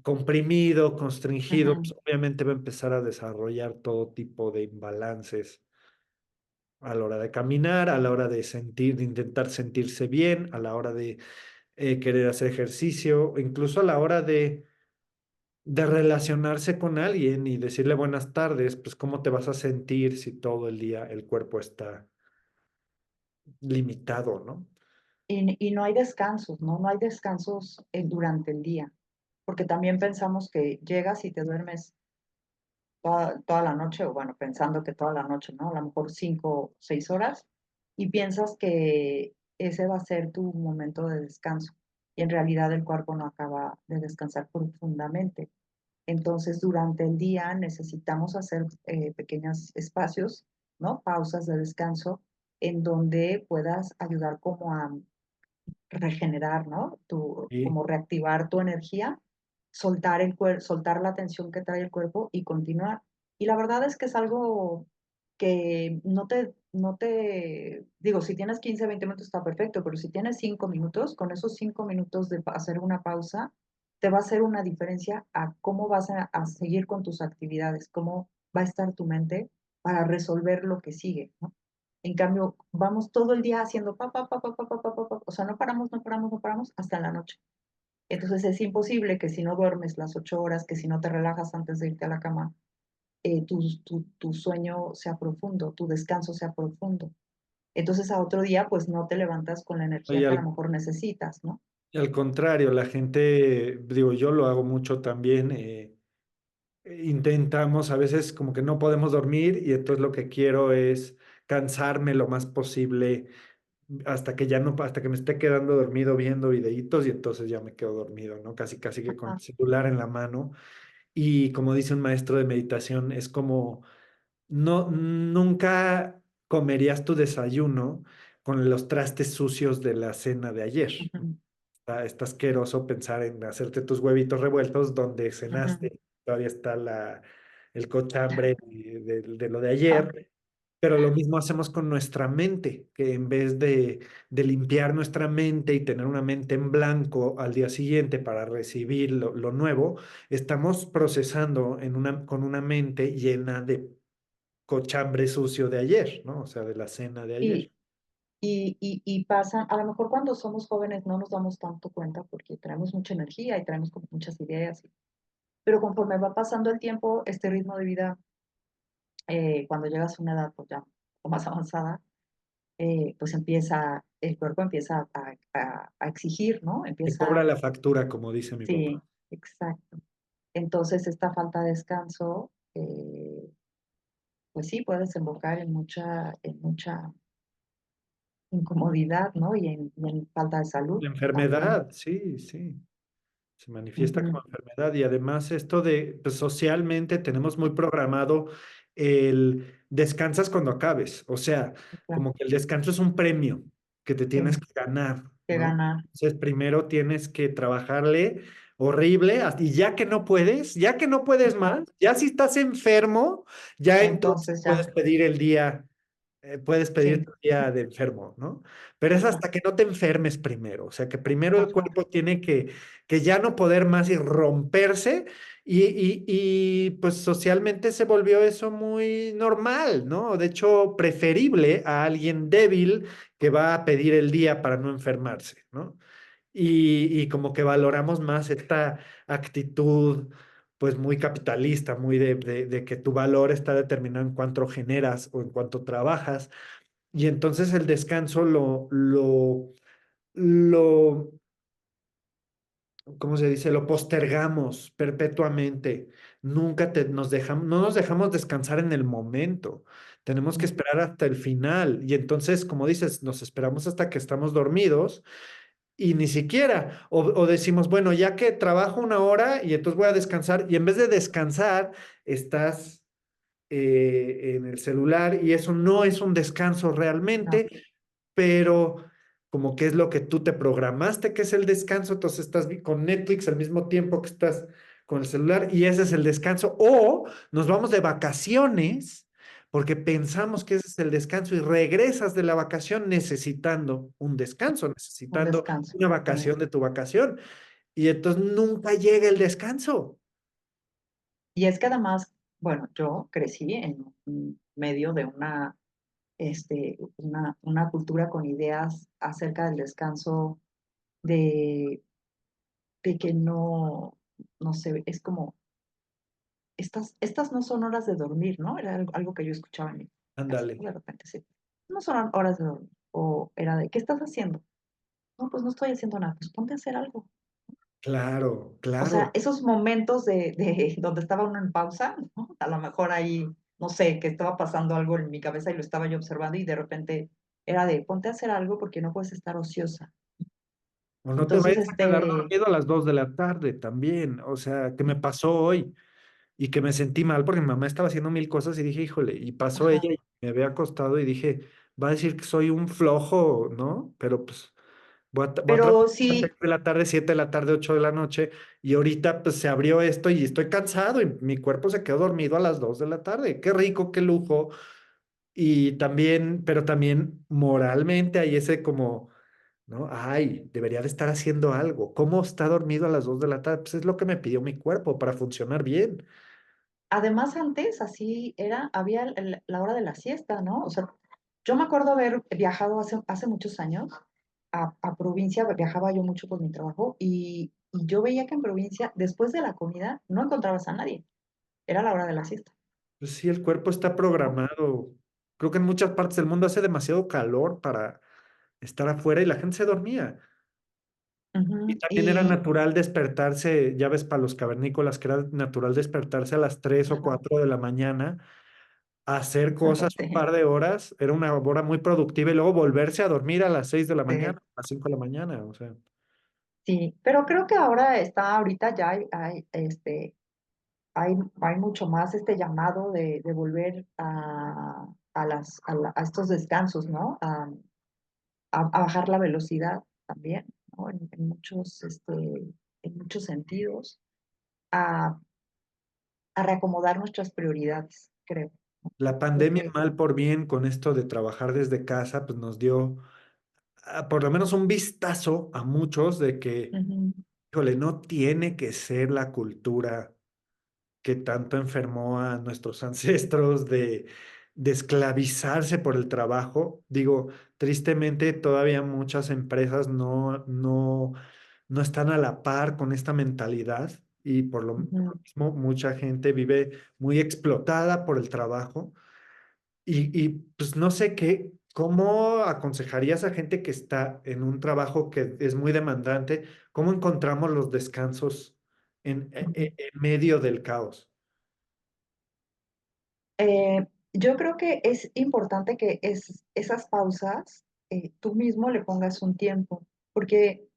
comprimido, constringido, ujú. pues obviamente va a empezar a desarrollar todo tipo de imbalances a la hora de caminar, a la hora de sentir, de intentar sentirse bien, a la hora de querer hacer ejercicio, incluso a la hora de relacionarse con alguien y decirle buenas tardes, pues cómo te vas a sentir si todo el día el cuerpo está limitado, ¿no? Y no hay descansos, ¿no? No hay descansos durante el día, porque también pensamos que llegas y te duermes toda la noche, o bueno, pensando que toda la noche, ¿no? A lo mejor 5 o 6 horas, y piensas que ese va a ser tu momento de descanso, y en realidad el cuerpo no acaba de descansar profundamente. Entonces, durante el día necesitamos hacer pequeños espacios, ¿no? Pausas de descanso en donde puedas ayudar como a regenerar, ¿no? Y, Como reactivar tu energía, soltar la tensión que trae el cuerpo y continuar. Y la verdad es que es algo que digo, si tienes 15 20 minutos está perfecto, pero si tienes 5 minutos, con esos 5 minutos de hacer una pausa, te va a hacer una diferencia a cómo vas a seguir con tus actividades, cómo va a estar tu mente para resolver lo que sigue, ¿no? En cambio, vamos todo el día haciendo o sea, no paramos, no paramos, no paramos hasta la noche. Entonces es imposible que si no duermes las 8 horas, que si no te relajas antes de irte a la cama, tu sueño sea profundo, tu descanso sea profundo. Entonces a otro día, pues no te levantas con la y energía que a lo mejor necesitas, ¿no? al contrario, la gente, digo, yo lo hago mucho también. Intentamos, a veces como que no podemos dormir y entonces lo que quiero es cansarme lo más posible hasta que ya no, hasta que me esté quedando dormido viendo videitos y entonces ya me quedo dormido, ¿no? Casi, casi que con el Ajá, celular en la mano. Y como dice un maestro de meditación, es como, no, nunca comerías tu desayuno con los trastes sucios de la cena de ayer. ujú, Está asqueroso pensar en hacerte tus huevitos revueltos donde ujú, cenaste. Todavía está el cochambre de lo de ayer, pero lo mismo hacemos con nuestra mente, que en vez de limpiar nuestra mente y tener una mente en blanco al día siguiente para recibir lo nuevo, estamos procesando con una mente llena de cochambre sucio de ayer, ¿no? O sea, de la cena de ayer. Y, y pasan, a lo mejor cuando somos jóvenes no nos damos tanto cuenta porque tenemos mucha energía y traemos como muchas ideas, pero conforme va pasando el tiempo, este ritmo de vida, cuando llegas a una edad pues ya un poco más avanzada, pues el cuerpo empieza a exigir, ¿no? Te cobra Empieza, la factura, como dice mi sí, papá. exacto. Entonces, esta falta de descanso, pues sí, puede desembocar en mucha incomodidad, ¿no? Y en falta de salud La también. enfermedad, sí, sí. Se manifiesta Ujú, como enfermedad y además esto de, pues, socialmente tenemos muy programado el descansas cuando acabes, o sea, claro, como que el descanso es un premio que te tienes sí, que ganar, que ¿no? ganar. Entonces primero tienes que trabajarle horrible y ya que no puedes más, Ajá. ya si estás enfermo, ya entonces Entonces puedes ya, pedir el día puedes pedir sí, tu día de enfermo, ¿no? Pero es ajá, hasta que no te enfermes primero, o sea, que primero el ajá. cuerpo tiene que ya no poder más y romperse pues socialmente se volvió eso muy normal, ¿no? De hecho, preferible a alguien débil que va a pedir el día para no enfermarse, ¿no? Y como que valoramos más esta actitud, pues muy capitalista, muy de que tu valor está determinado en cuánto generas o en cuánto trabajas. Y entonces el descanso lo, ¿cómo se dice? Lo postergamos perpetuamente. Nunca nos dejamos, no nos dejamos descansar en el momento. Tenemos que No, esperar hasta el final. Y entonces, como dices, nos esperamos hasta que estamos dormidos y ni siquiera, o decimos, bueno, ya que trabajo una hora y entonces voy a descansar, y en vez de descansar, estás en el celular y eso no es un descanso no, realmente, pero como que es lo que tú te programaste que es el descanso, entonces estás con Netflix al mismo tiempo que estás con el celular y ese es el descanso, o nos vamos de vacaciones porque pensamos que ese es el descanso y regresas de la vacación necesitando un descanso, un necesitando descanso. una Sí. vacación de tu vacación y entonces nunca llega el descanso. Y es que además, bueno, yo crecí en un medio de una cultura con ideas acerca del descanso, de, de que no, no sé, es como, estas no son horas de dormir, ¿no? Era algo que yo escuchaba en mi casa, Ándale. ¿no? De repente, sí. No son horas de dormir. O era de, ¿qué estás haciendo? No, pues no estoy haciendo nada, pues ponte a hacer algo. Claro, O sea, claro. esos momentos de donde estaba uno en pausa, ¿no? A lo mejor ahí, no sé, que estaba pasando algo en mi cabeza y lo estaba yo observando y de repente era de, ponte a hacer algo porque no puedes estar ociosa. O no te Entonces, vayas a quedar dormido a las 2 de la tarde también. O sea, ¿qué me pasó hoy? Y que me sentí mal porque mi mamá estaba haciendo mil cosas y dije, híjole, y pasó ajá. ella y me había acostado y dije, va a decir que soy un flojo, ¿no? Pero pues voy a trabajar Pero a 6 sí, de la tarde, 7 de la tarde, 8 de la noche y ahorita pues se abrió esto y estoy cansado y mi cuerpo se quedó dormido a las 2 de la tarde. Qué rico, qué lujo. Y también, pero también moralmente hay ese como, ¿no? Ay, debería de estar haciendo algo. ¿Cómo está dormido a las 2 de la tarde? Pues es lo que me pidió mi cuerpo para funcionar bien. además antes así era, había la hora de la siesta, ¿no? O sea, yo me acuerdo haber viajado hace muchos años a provincia, viajaba yo mucho por mi trabajo y yo veía que en provincia, después de la comida, no encontrabas a nadie, era la hora de la siesta, Pues sí, el cuerpo está ¿no? programado. Creo que en muchas partes del mundo hace demasiado calor para estar afuera y la gente se dormía. Y Ujú. también era natural despertarse, ya ves, para los cavernícolas, que era natural despertarse a las 3 o Ajá, 4 de la mañana, hacer cosas un sí, par de horas, era una hora muy productiva y luego volverse a dormir a las 6 de la sí, mañana, a las 5 de la mañana, o sea. sí, pero creo que ahorita ya hay mucho más este llamado de volver a estos descansos, ¿no? A bajar la velocidad también, ¿no? En muchos sentidos, a, a reacomodar nuestras prioridades, creo. La Creo pandemia, que mal por bien, con esto de trabajar desde casa, pues nos dio por lo menos un vistazo a muchos de que, ujú, híjole, no tiene que ser la cultura que tanto enfermó a nuestros ancestros de esclavizarse por el trabajo. Digo, tristemente todavía muchas empresas no están a la par con esta mentalidad y por lo ujú. mismo mucha gente vive muy explotada por el trabajo pues no sé qué, ¿cómo aconsejarías a gente que está en un trabajo que es muy demandante? ¿Cómo encontramos los descansos Ujú. en medio del caos? Yo creo que es importante que esas pausas tú mismo le pongas un tiempo, porque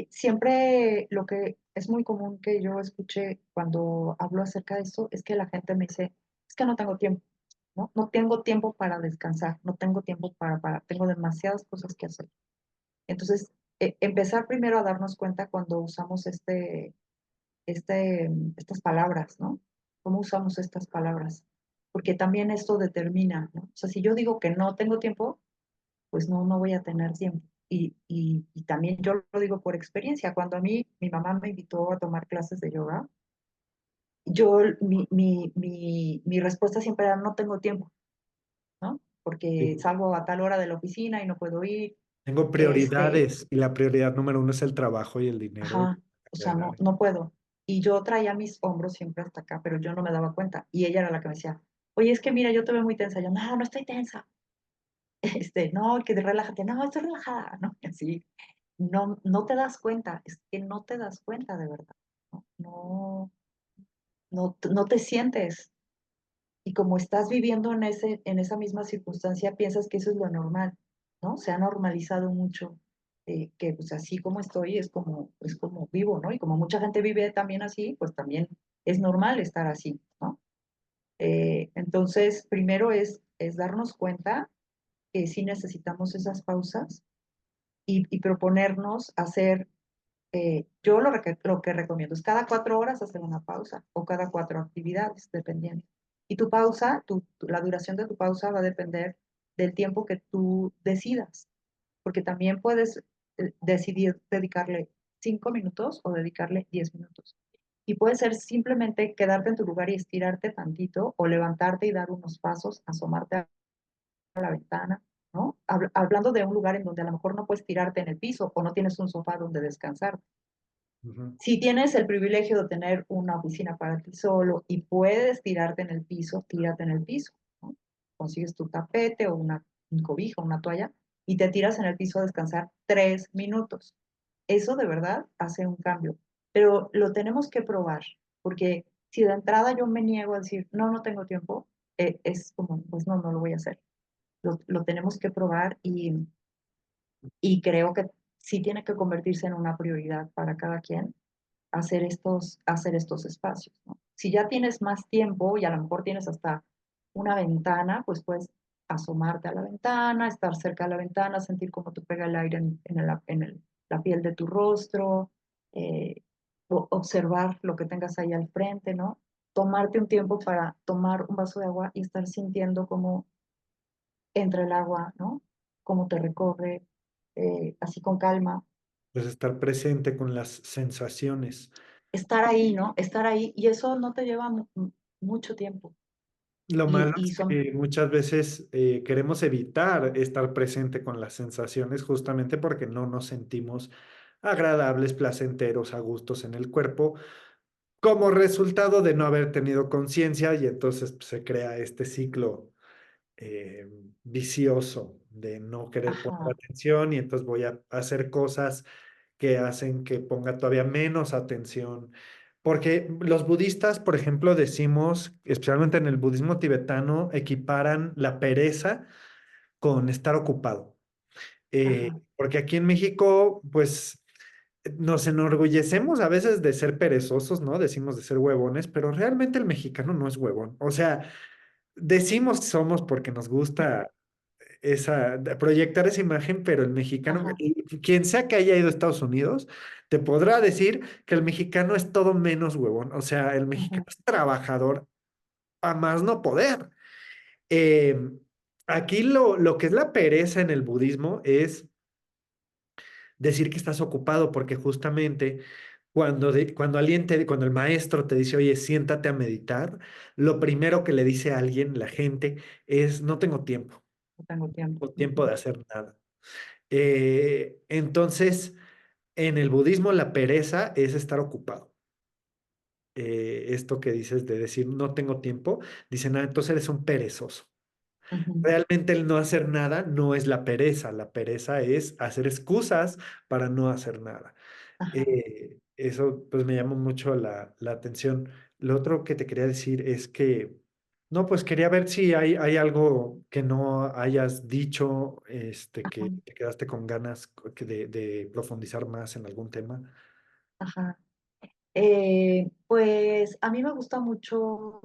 siempre lo que es muy común que yo escuche cuando hablo acerca de esto es que la gente me dice, es que no tengo tiempo, ¿no? No tengo tiempo para descansar, no tengo tiempo tengo demasiadas cosas que hacer. Entonces, empezar primero a darnos cuenta cuando usamos estas palabras, ¿no? ¿Cómo usamos estas palabras? Porque también esto determina, ¿no? O sea, si yo digo que no tengo tiempo, pues no voy a tener tiempo. Y también yo lo digo por experiencia. Cuando a mí mi mamá me invitó a tomar clases de yoga, mi respuesta siempre era no tengo tiempo, ¿no? Porque Sí. salgo a tal hora de la oficina y no puedo ir. Tengo Este, prioridades y la prioridad número uno es el trabajo y el dinero. ajá, o sea, no puedo. Y yo traía mis hombros siempre hasta acá, pero yo no me daba cuenta. Y ella era la que me decía, oye, es que mira, yo te veo muy tensa. Yo, no estoy tensa. No, que relájate. No, estoy relajada. No, y así, no te das cuenta. Es que no te das cuenta de verdad. No, no te sientes. Y como estás viviendo en esa misma circunstancia, piensas que eso es lo normal, ¿no? Se ha normalizado mucho, que pues así como estoy es como vivo, ¿no? Y como mucha gente vive también así, pues también es normal estar así, ¿no? Entonces, primero es darnos cuenta que sí necesitamos esas pausas y proponernos hacer, yo lo que recomiendo es cada 4 horas hacer una pausa o cada 4 actividades, dependiendo. Y tu pausa, la duración de tu pausa va a depender del tiempo que tú decidas, porque también puedes decidir dedicarle 5 minutos o dedicarle 10 minutos. Y puede ser simplemente quedarte en tu lugar y estirarte tantito o levantarte y dar unos pasos, asomarte a la ventana, ¿no? Hablando de un lugar en donde a lo mejor no puedes tirarte en el piso o no tienes un sofá donde descansar. Ujú. Si tienes el privilegio de tener una oficina para ti solo y puedes tirarte en el piso, tírate en el piso, ¿no? Consigues tu tapete o un cobija, una toalla y te tiras en el piso a descansar 3 minutos. Eso de verdad hace un cambio, pero lo tenemos que probar, porque si de entrada yo me niego a decir, no tengo tiempo, es como, pues no lo voy a hacer. Lo tenemos que probar y creo que sí tiene que convertirse en una prioridad para cada quien hacer estos espacios, ¿no? Si ya tienes más tiempo y a lo mejor tienes hasta una ventana, pues puedes asomarte a la ventana, estar cerca de la ventana, sentir cómo te pega el aire la piel de tu rostro, eh, observar lo que tengas ahí al frente, ¿no? Tomarte un tiempo para tomar un vaso de agua y estar sintiendo cómo entra el agua, ¿no? Cómo te recorre, así con calma. Pues estar presente con las sensaciones. Estar ahí, ¿no? Estar ahí, y eso no te lleva mucho tiempo. Lo malo Y es son, que muchas veces queremos evitar estar presente con las sensaciones justamente porque no nos sentimos agradables, placenteros, a gustos en el cuerpo, como resultado de no haber tenido conciencia y entonces pues, se crea este ciclo eh, vicioso de no querer poner ajá, atención y entonces voy a hacer cosas que hacen que ponga todavía menos atención. Porque los budistas, por ejemplo, decimos, especialmente en el budismo tibetano, equiparan la pereza con estar ocupado. ajá, Porque aquí en México, pues nos enorgullecemos a veces de ser perezosos, ¿no? Decimos de ser huevones, pero realmente el mexicano no es huevón. O sea, decimos que somos porque nos gusta proyectar esa imagen, pero el mexicano, Ajá, quien sea que haya ido a Estados Unidos, te podrá decir que el mexicano es todo menos huevón. O sea, el mexicano ajá, es trabajador a más no poder. Eh, Aquí lo que es la pereza en el budismo es decir que estás ocupado, porque justamente cuando el maestro te dice, oye, siéntate a meditar, lo primero que le dice a alguien, la gente, es, no tengo tiempo, no tengo tiempo. no tengo tiempo Ujú, de hacer nada. Entonces, en el budismo, la pereza es estar ocupado. Esto que dices de decir, no tengo tiempo, dicen, entonces eres un perezoso. ujú, Realmente el no hacer nada no es la pereza es hacer excusas para no hacer nada. ajá. Eso pues me llamó mucho la atención. Lo otro que te quería decir es que, no, pues quería ver si hay algo que no hayas dicho, Ajá, que te quedaste con ganas de profundizar más en algún tema. ajá. Pues a mí me gusta mucho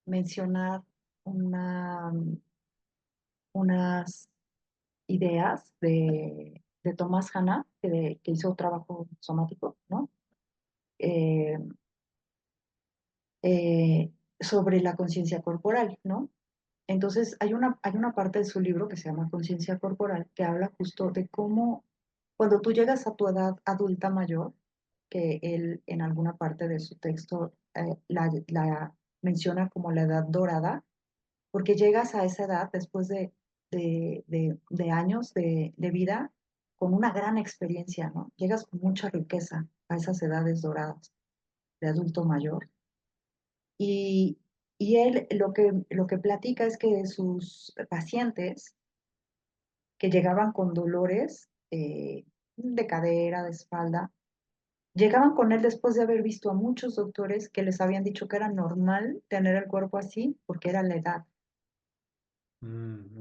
mencionar una, unas ideas de Thomas Hanna, que hizo trabajo somático, ¿no? Eh, Sobre la conciencia corporal, ¿no? Entonces, hay una parte de su libro que se llama Conciencia Corporal, que habla justo de cómo cuando tú llegas a tu edad adulta mayor, que él en alguna parte de su texto la menciona como la edad dorada, porque llegas a esa edad después de años de vida con una gran experiencia, ¿no? Llegas con mucha riqueza a esas edades doradas de adulto mayor. Y, y él lo que platica es que sus pacientes que llegaban con dolores de cadera, de espalda, llegaban con él después de haber visto a muchos doctores que les habían dicho que era normal tener el cuerpo así porque era la edad.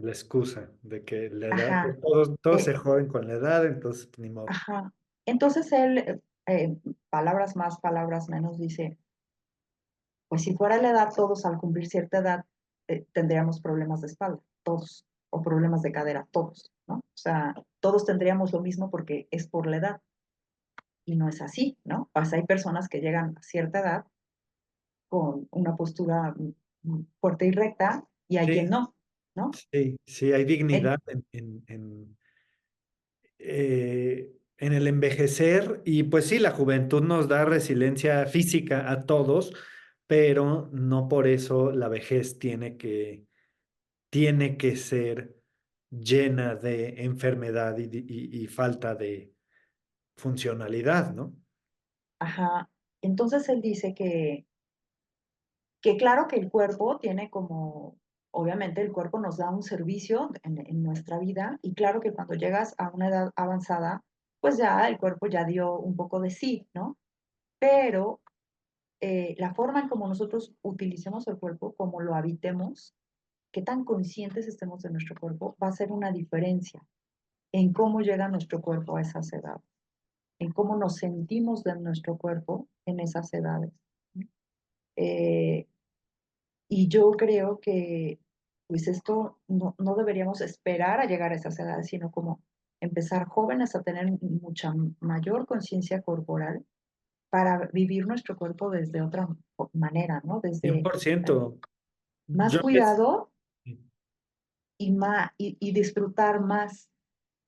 La excusa de que la edad, Ajá, todos eh, se joden con la edad, entonces ni modo. ajá. Entonces él, palabras más, palabras menos, dice, pues si fuera la edad, todos al cumplir cierta edad tendríamos problemas de espalda, todos, o problemas de cadera, todos, ¿no? O sea, todos tendríamos lo mismo porque es por la edad y no es así, ¿no? Pues hay personas que llegan a cierta edad con una postura fuerte y recta y hay quien Sí, no, ¿no? sí, sí, hay En- dignidad en el envejecer y pues sí, la juventud nos da resiliencia física a todos, pero no por eso la vejez tiene que ser llena de enfermedad y falta de funcionalidad, ¿no? ajá. Entonces él dice que claro que el cuerpo tiene como, obviamente el cuerpo nos da un servicio en nuestra vida y claro que cuando llegas a una edad avanzada, pues ya el cuerpo ya dio un poco de sí, ¿no? Pero la forma en como nosotros utilicemos el cuerpo, como lo habitemos, qué tan conscientes estemos de nuestro cuerpo, va a ser una diferencia en cómo llega nuestro cuerpo a esas edades, en cómo nos sentimos de nuestro cuerpo en esas edades. Eh, Y yo creo que pues esto no deberíamos esperar a llegar a esas edades, sino como empezar jóvenes a tener mucha mayor conciencia corporal para vivir nuestro cuerpo desde otra manera, ¿no? cien Desde por ciento más Yo empecé, cuidado y disfrutar más,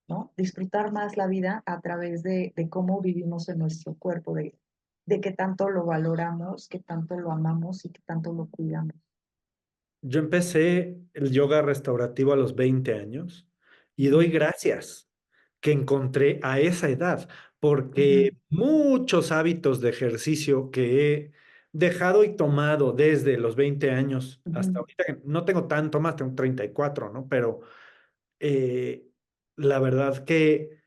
¿no? Disfrutar más la vida a través de cómo vivimos en nuestro cuerpo, de qué tanto lo valoramos, qué tanto lo amamos y qué tanto lo cuidamos. yo empecé el yoga restaurativo a los 20 años y doy Ujú, gracias que encontré a esa edad, porque ujú, muchos hábitos de ejercicio que he dejado y tomado desde los 20 años hasta ujú. ahorita, que no tengo tanto más, tengo 34, ¿no? Pero eh, la verdad que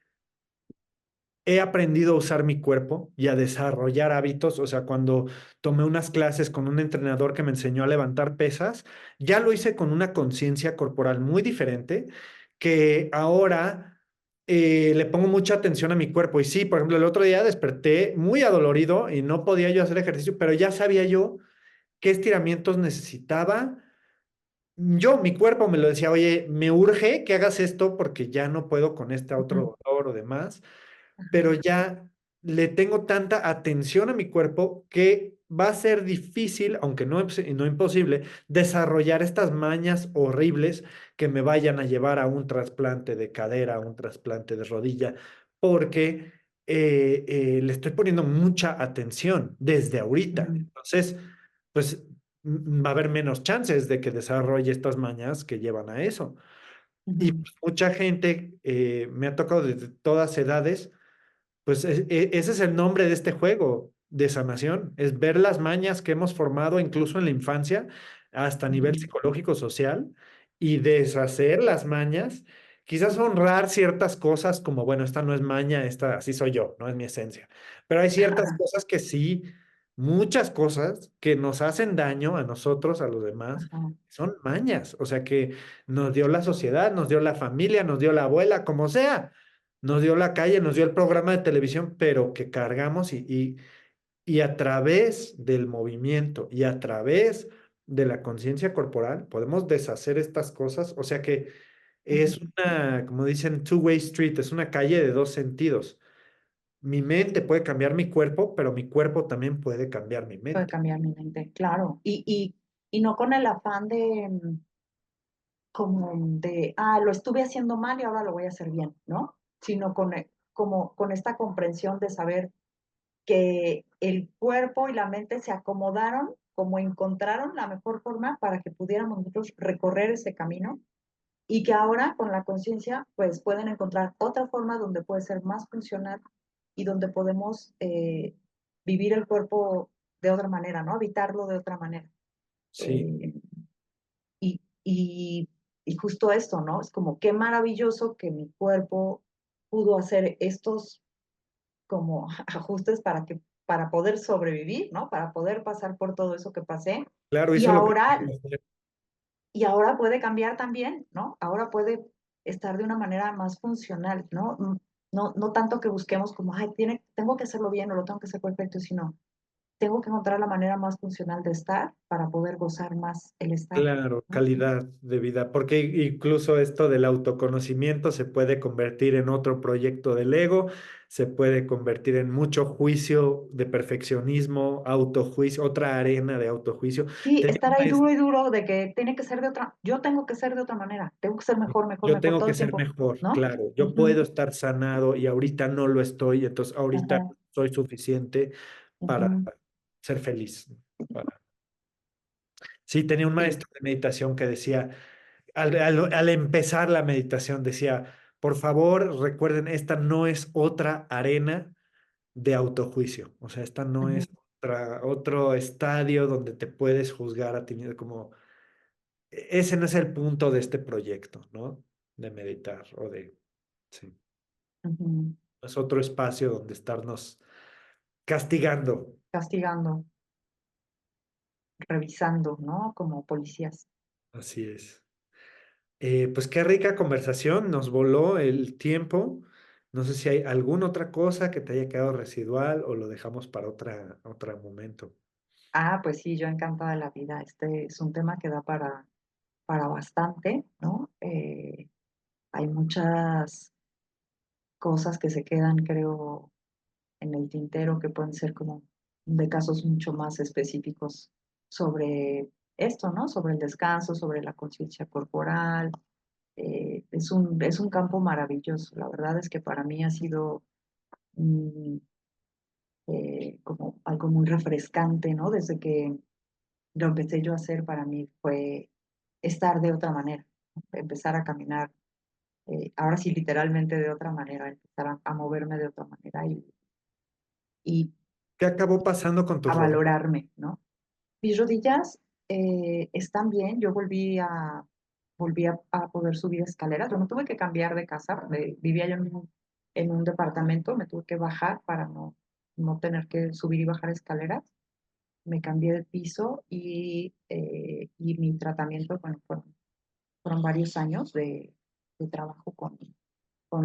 he aprendido a usar mi cuerpo y a desarrollar hábitos. O sea, cuando tomé unas clases con un entrenador que me enseñó a levantar pesas, ya lo hice con una conciencia corporal muy diferente que ahora le pongo mucha atención a mi cuerpo. Y sí, por ejemplo, el otro día desperté muy adolorido y no podía yo hacer ejercicio, pero ya sabía yo qué estiramientos necesitaba mi cuerpo me lo decía, oye, me urge que hagas esto porque ya no puedo con este Ujú, otro dolor o demás, pero ajá, ya le tengo tanta atención a mi cuerpo que va a ser difícil, aunque no imposible, desarrollar estas mañas horribles que me vayan a llevar a un trasplante de cadera, a un trasplante de rodilla, porque le estoy poniendo mucha atención desde ahorita. ujú, Entonces, pues va a haber menos chances de que desarrolle estas mañas que llevan a eso. Y ujú, pues, mucha gente me ha tocado desde todas edades pues ese es el nombre de este juego de sanación, es ver las mañas que hemos formado incluso en la infancia, hasta a nivel ujú, psicológico, social, y deshacer las mañas, quizás honrar ciertas cosas como, bueno, esta no es maña, esta así soy yo, no es mi esencia, pero hay ciertas ajá, cosas que sí, muchas cosas que nos hacen daño a nosotros, a los demás, ajá, son mañas, o sea que nos dio la sociedad, nos dio la familia, nos dio la abuela, como sea nos dio la calle, nos dio el programa de televisión, pero que cargamos y a través del movimiento y a través de la conciencia corporal podemos deshacer estas cosas. O sea que ujú. es una, como dicen, two-way street, es una calle de dos sentidos. Mi mente puede cambiar mi cuerpo, pero mi cuerpo también puede cambiar mi Puede mente. cambiar mi mente, claro. Y no con el afán de, como de, lo estuve haciendo mal y ahora lo voy a hacer bien, ¿no? Sino como con esta comprensión de saber que el cuerpo y la mente se acomodaron, como encontraron la mejor forma para que pudiéramos nosotros recorrer ese camino y que ahora con la conciencia pues pueden encontrar otra forma donde puede ser más funcional y donde podemos vivir el cuerpo de otra manera, ¿no? Habitarlo de otra manera. Sí, Eh, y, y, y justo esto, ¿no? Es como qué maravilloso que mi cuerpo pudo hacer estos como ajustes para poder sobrevivir, ¿no? Para poder pasar por todo eso que pasé. claro, Y hizo lo que ahora, tenía que hacer. y ahora puede cambiar también, ¿no? Ahora puede estar de una manera más funcional, ¿no? No tanto que busquemos como, tengo que hacerlo bien o lo tengo que hacer perfecto, sino tengo que encontrar la manera más funcional de estar para poder gozar más el estar, Claro, ¿no? calidad de vida, porque incluso esto del autoconocimiento se puede convertir en otro proyecto del ego, se puede convertir en mucho juicio de perfeccionismo, autojuicio, otra arena de autojuicio. Sí, Tenía un estar ahí maestro, duro y duro de que tiene que ser de otra, yo tengo que ser de otra manera, tengo que ser mejor, mejor, yo mejor tengo todo que el ser tiempo, mejor, ¿no? claro, yo Ujú, puedo estar sanado y ahorita no lo estoy, entonces ahorita ajá, no soy suficiente para ujú. ser feliz. Sí, tenía un Sí, maestro de meditación que decía, al empezar la meditación, decía, por favor, recuerden, esta no es otra arena de autojuicio, o sea, esta no ujú, es otro estadio donde te puedes juzgar a ti mismo, como ese no es el punto de este proyecto, ¿no? De meditar o de, sí, ujú. es otro espacio donde estarnos castigando, Castigando, revisando, ¿no? Como policías. así es. Pues qué rica conversación, nos voló el tiempo. No sé si hay alguna otra cosa que te haya quedado residual o lo dejamos para otro momento. Pues sí, yo encantada de la vida. Este es un tema que da para bastante, ¿no? Hay muchas cosas que se quedan, creo, en el tintero que pueden ser como de casos mucho más específicos sobre esto, ¿no? Sobre el descanso, sobre la conciencia corporal. Es un campo maravilloso. La verdad es que para mí ha sido mm, como algo muy refrescante, ¿no? Desde que lo empecé yo a hacer, para mí fue estar de otra manera, ¿no? Empezar a caminar, ahora sí literalmente de otra manera, empezar a moverme de otra manera y ¿Qué acabó pasando con tus a rodillas? valorarme, ¿no? Mis rodillas están bien, yo volví a poder subir escaleras, yo no tuve que cambiar de casa, vivía yo en un departamento, me tuve que bajar para no tener que subir y bajar escaleras, me cambié de piso y mi tratamiento, bueno, fueron varios años de trabajo con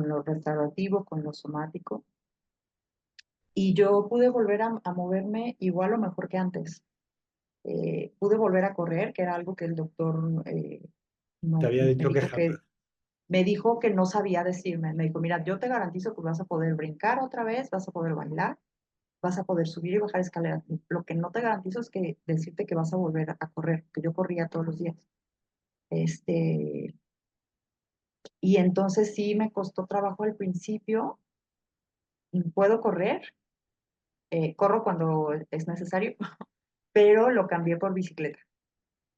lo restaurativo, con lo somático, y yo pude volver a moverme igual o mejor que antes. Pude volver a correr, que era algo que el doctor Te no, había me dicho que dijo jamás. que no sabía decirme. Me dijo, mira, yo te garantizo que vas a poder brincar otra vez, vas a poder bailar, vas a poder subir y bajar escaleras. Lo que no te garantizo es que decirte que vas a volver a correr, que yo corría todos los días. Este, y entonces sí me costó trabajo al principio. Puedo correr, corro cuando es necesario, pero lo cambié por bicicleta.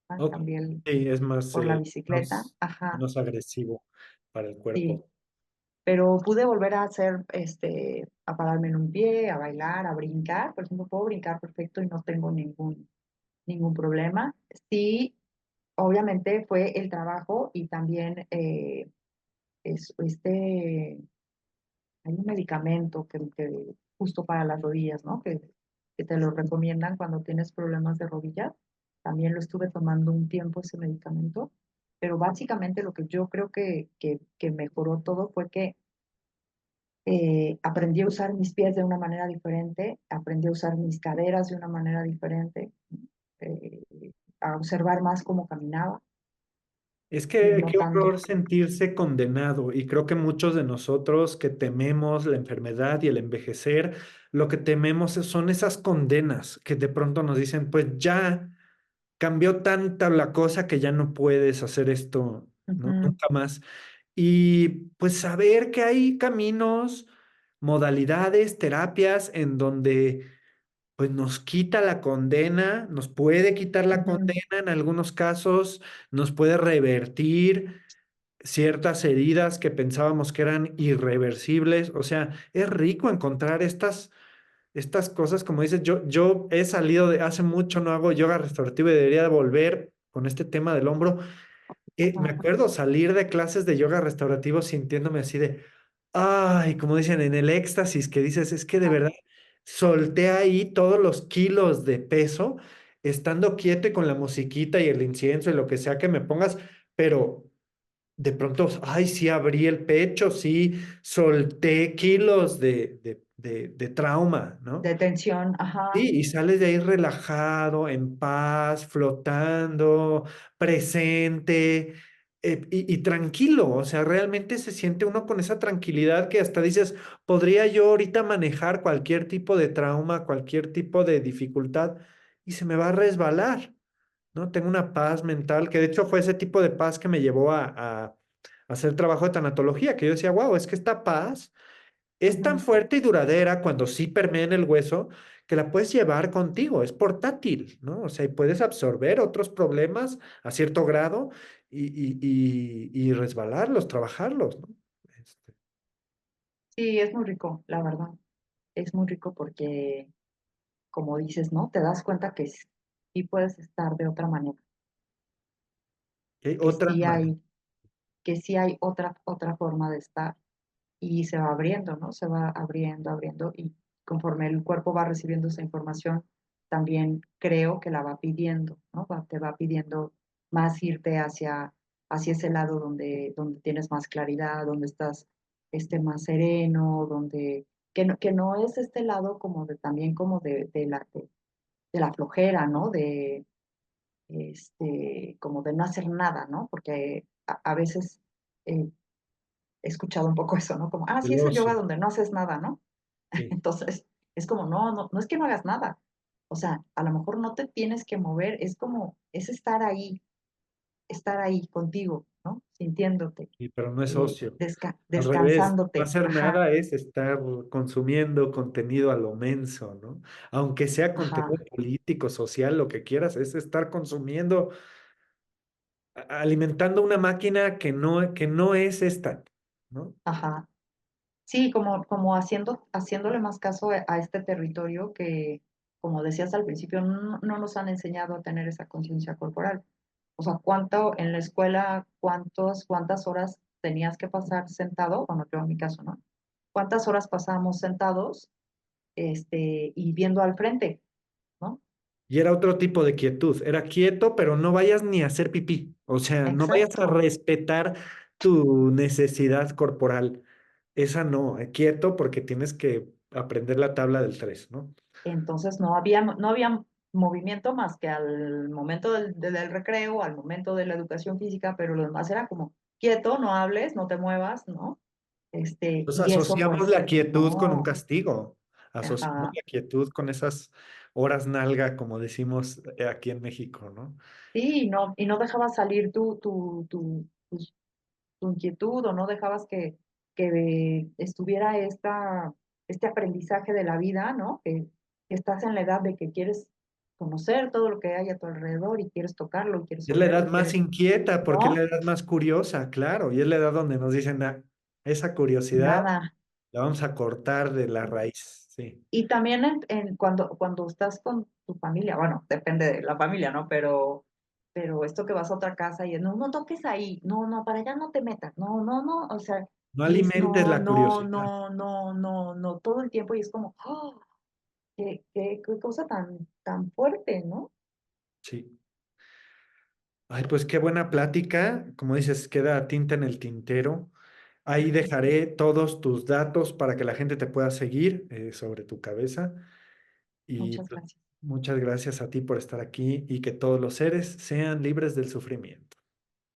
¿Ah? Ok. Cambié Sí, es más, por la bicicleta, ajá, menos agresivo para el sí. cuerpo. Pero pude volver a hacer, a pararme en un pie, a bailar, a brincar. Por ejemplo, puedo brincar perfecto y no tengo ningún problema. Sí, obviamente fue el trabajo y también es, hay un medicamento que justo para las rodillas, ¿no? Que te lo recomiendan cuando tienes problemas de rodillas. También lo estuve tomando un tiempo ese medicamento, pero básicamente lo que yo creo que mejoró todo fue que aprendí a usar mis pies de una manera diferente, aprendí a usar mis caderas de una manera diferente, eh, a observar más cómo caminaba Es y que no qué tanto. horror sentirse condenado y creo que muchos de nosotros que tememos la enfermedad y el envejecer, lo que tememos son esas condenas que de pronto nos dicen, pues ya cambió tanta la cosa que ya no puedes hacer esto, ¿no? Ujú, Nunca más. Y pues saber que hay caminos, modalidades, terapias en donde pues nos quita la condena, nos puede quitar la ujú. condena en algunos casos, nos puede revertir ciertas heridas que pensábamos que eran irreversibles. O sea, es rico encontrar estas cosas, como dices, yo he salido de hace mucho, no hago yoga restaurativo y debería de volver con este tema del hombro. Me Ajá, acuerdo salir de clases de yoga restaurativo sintiéndome así de, ay, como dicen, en el éxtasis que dices, es que de ajá. verdad solté ahí todos los kilos de peso, estando quieto y con la musiquita y el incienso y lo que sea que me pongas, pero de pronto, ay, sí abrí el pecho, sí solté kilos de trauma, ¿no? De tensión, ajá, Sí, y sales de ahí relajado, en paz, flotando, presente y tranquilo. O sea, realmente se siente uno con esa tranquilidad que hasta dices, podría yo ahorita manejar cualquier tipo de trauma, cualquier tipo de dificultad y se me va a resbalar, ¿no? Tengo una paz mental que de hecho fue ese tipo de paz que me llevó a hacer trabajo de tanatología, que yo decía, wow, es que esta paz es tan ujú. fuerte y duradera cuando sí permea en el hueso que la puedes llevar contigo, es portátil, ¿no? O sea, y puedes absorber otros problemas a cierto grado y resbalarlos, trabajarlos, ¿no? Este, Sí, es muy rico, la verdad. Es muy rico porque, como dices, ¿no? Te das cuenta que sí puedes estar de otra manera, hay que otra sí manera. hay, que sí hay otra forma de estar y se va abriendo, ¿no? Se va abriendo, abriendo y conforme el cuerpo va recibiendo esa información, también creo que la va pidiendo, ¿no? Te va pidiendo más irte hacia ese lado donde tienes más claridad, donde estás más sereno, que no es este lado como de también como de la flojera, ¿no? Como de no hacer nada, ¿no? Porque a veces eh, he escuchado un poco eso, ¿no? Como, sí, El es el yoga ocio, donde no haces nada, ¿no? sí. Entonces, es como, no, no, no es que no hagas nada. O sea, a lo mejor no te tienes que mover, es estar ahí contigo, ¿no? Sintiéndote, Pero no es ocio. Al revés, no descansándote. hacer Ajá, nada es estar consumiendo contenido a lo menso, ¿no? Aunque sea ajá, contenido político, social, lo que quieras, es estar consumiendo, alimentando una máquina que no es esta, ¿no? ajá. Sí, como haciéndole más caso a este territorio que, como decías al principio, no nos han enseñado a tener esa conciencia corporal. O sea, ¿cuánto en la escuela, cuántas horas tenías que pasar sentado? Bueno, yo en mi caso, ¿no? ¿Cuántas horas pasábamos sentados, y viendo al frente, ¿no? Y era otro tipo de quietud. Era quieto, pero no vayas ni a hacer pipí. O sea, no vayas a Exacto. respetar tu necesidad corporal. Esa no, quieto porque tienes que aprender la tabla del 3, ¿no? Entonces no había movimiento más que al momento del recreo, al momento de la educación física, pero lo demás era como quieto, no hables, no te muevas, ¿no? Pues Y eso asociamos pues, la quietud con un no, castigo, asociamos ajá. la quietud con esas horas nalga, como decimos aquí en México, ¿no? Sí, y no dejabas salir tu inquietud o no dejabas que estuviera este aprendizaje de la vida, ¿no? Que estás en la edad de que quieres conocer todo lo que hay a tu alrededor y quieres tocarlo, y quieres Es la edad olerlo, más quieres, inquieta porque es la ¿no? edad más curiosa, claro, y es la edad donde nos dicen, "Ah, esa curiosidad Nada. la vamos a cortar de la raíz, sí. Y también cuando estás con tu familia, bueno, depende de la familia, ¿no? Pero esto que vas a otra casa y es, no, no toques ahí, no, no, para allá no te metas, no, no, no, o sea, No y es, alimentes no, la no, curiosidad, no, no, no, no, todo el tiempo y es como, ¡oh! Qué cosa tan fuerte, ¿no? sí. Ay, pues qué buena plática, como dices, queda tinta en el tintero. Ahí dejaré todos tus datos para que la gente te pueda seguir sobre tu cabeza. Y Muchas pues, gracias. muchas gracias a ti por estar aquí y que todos los seres sean libres del sufrimiento.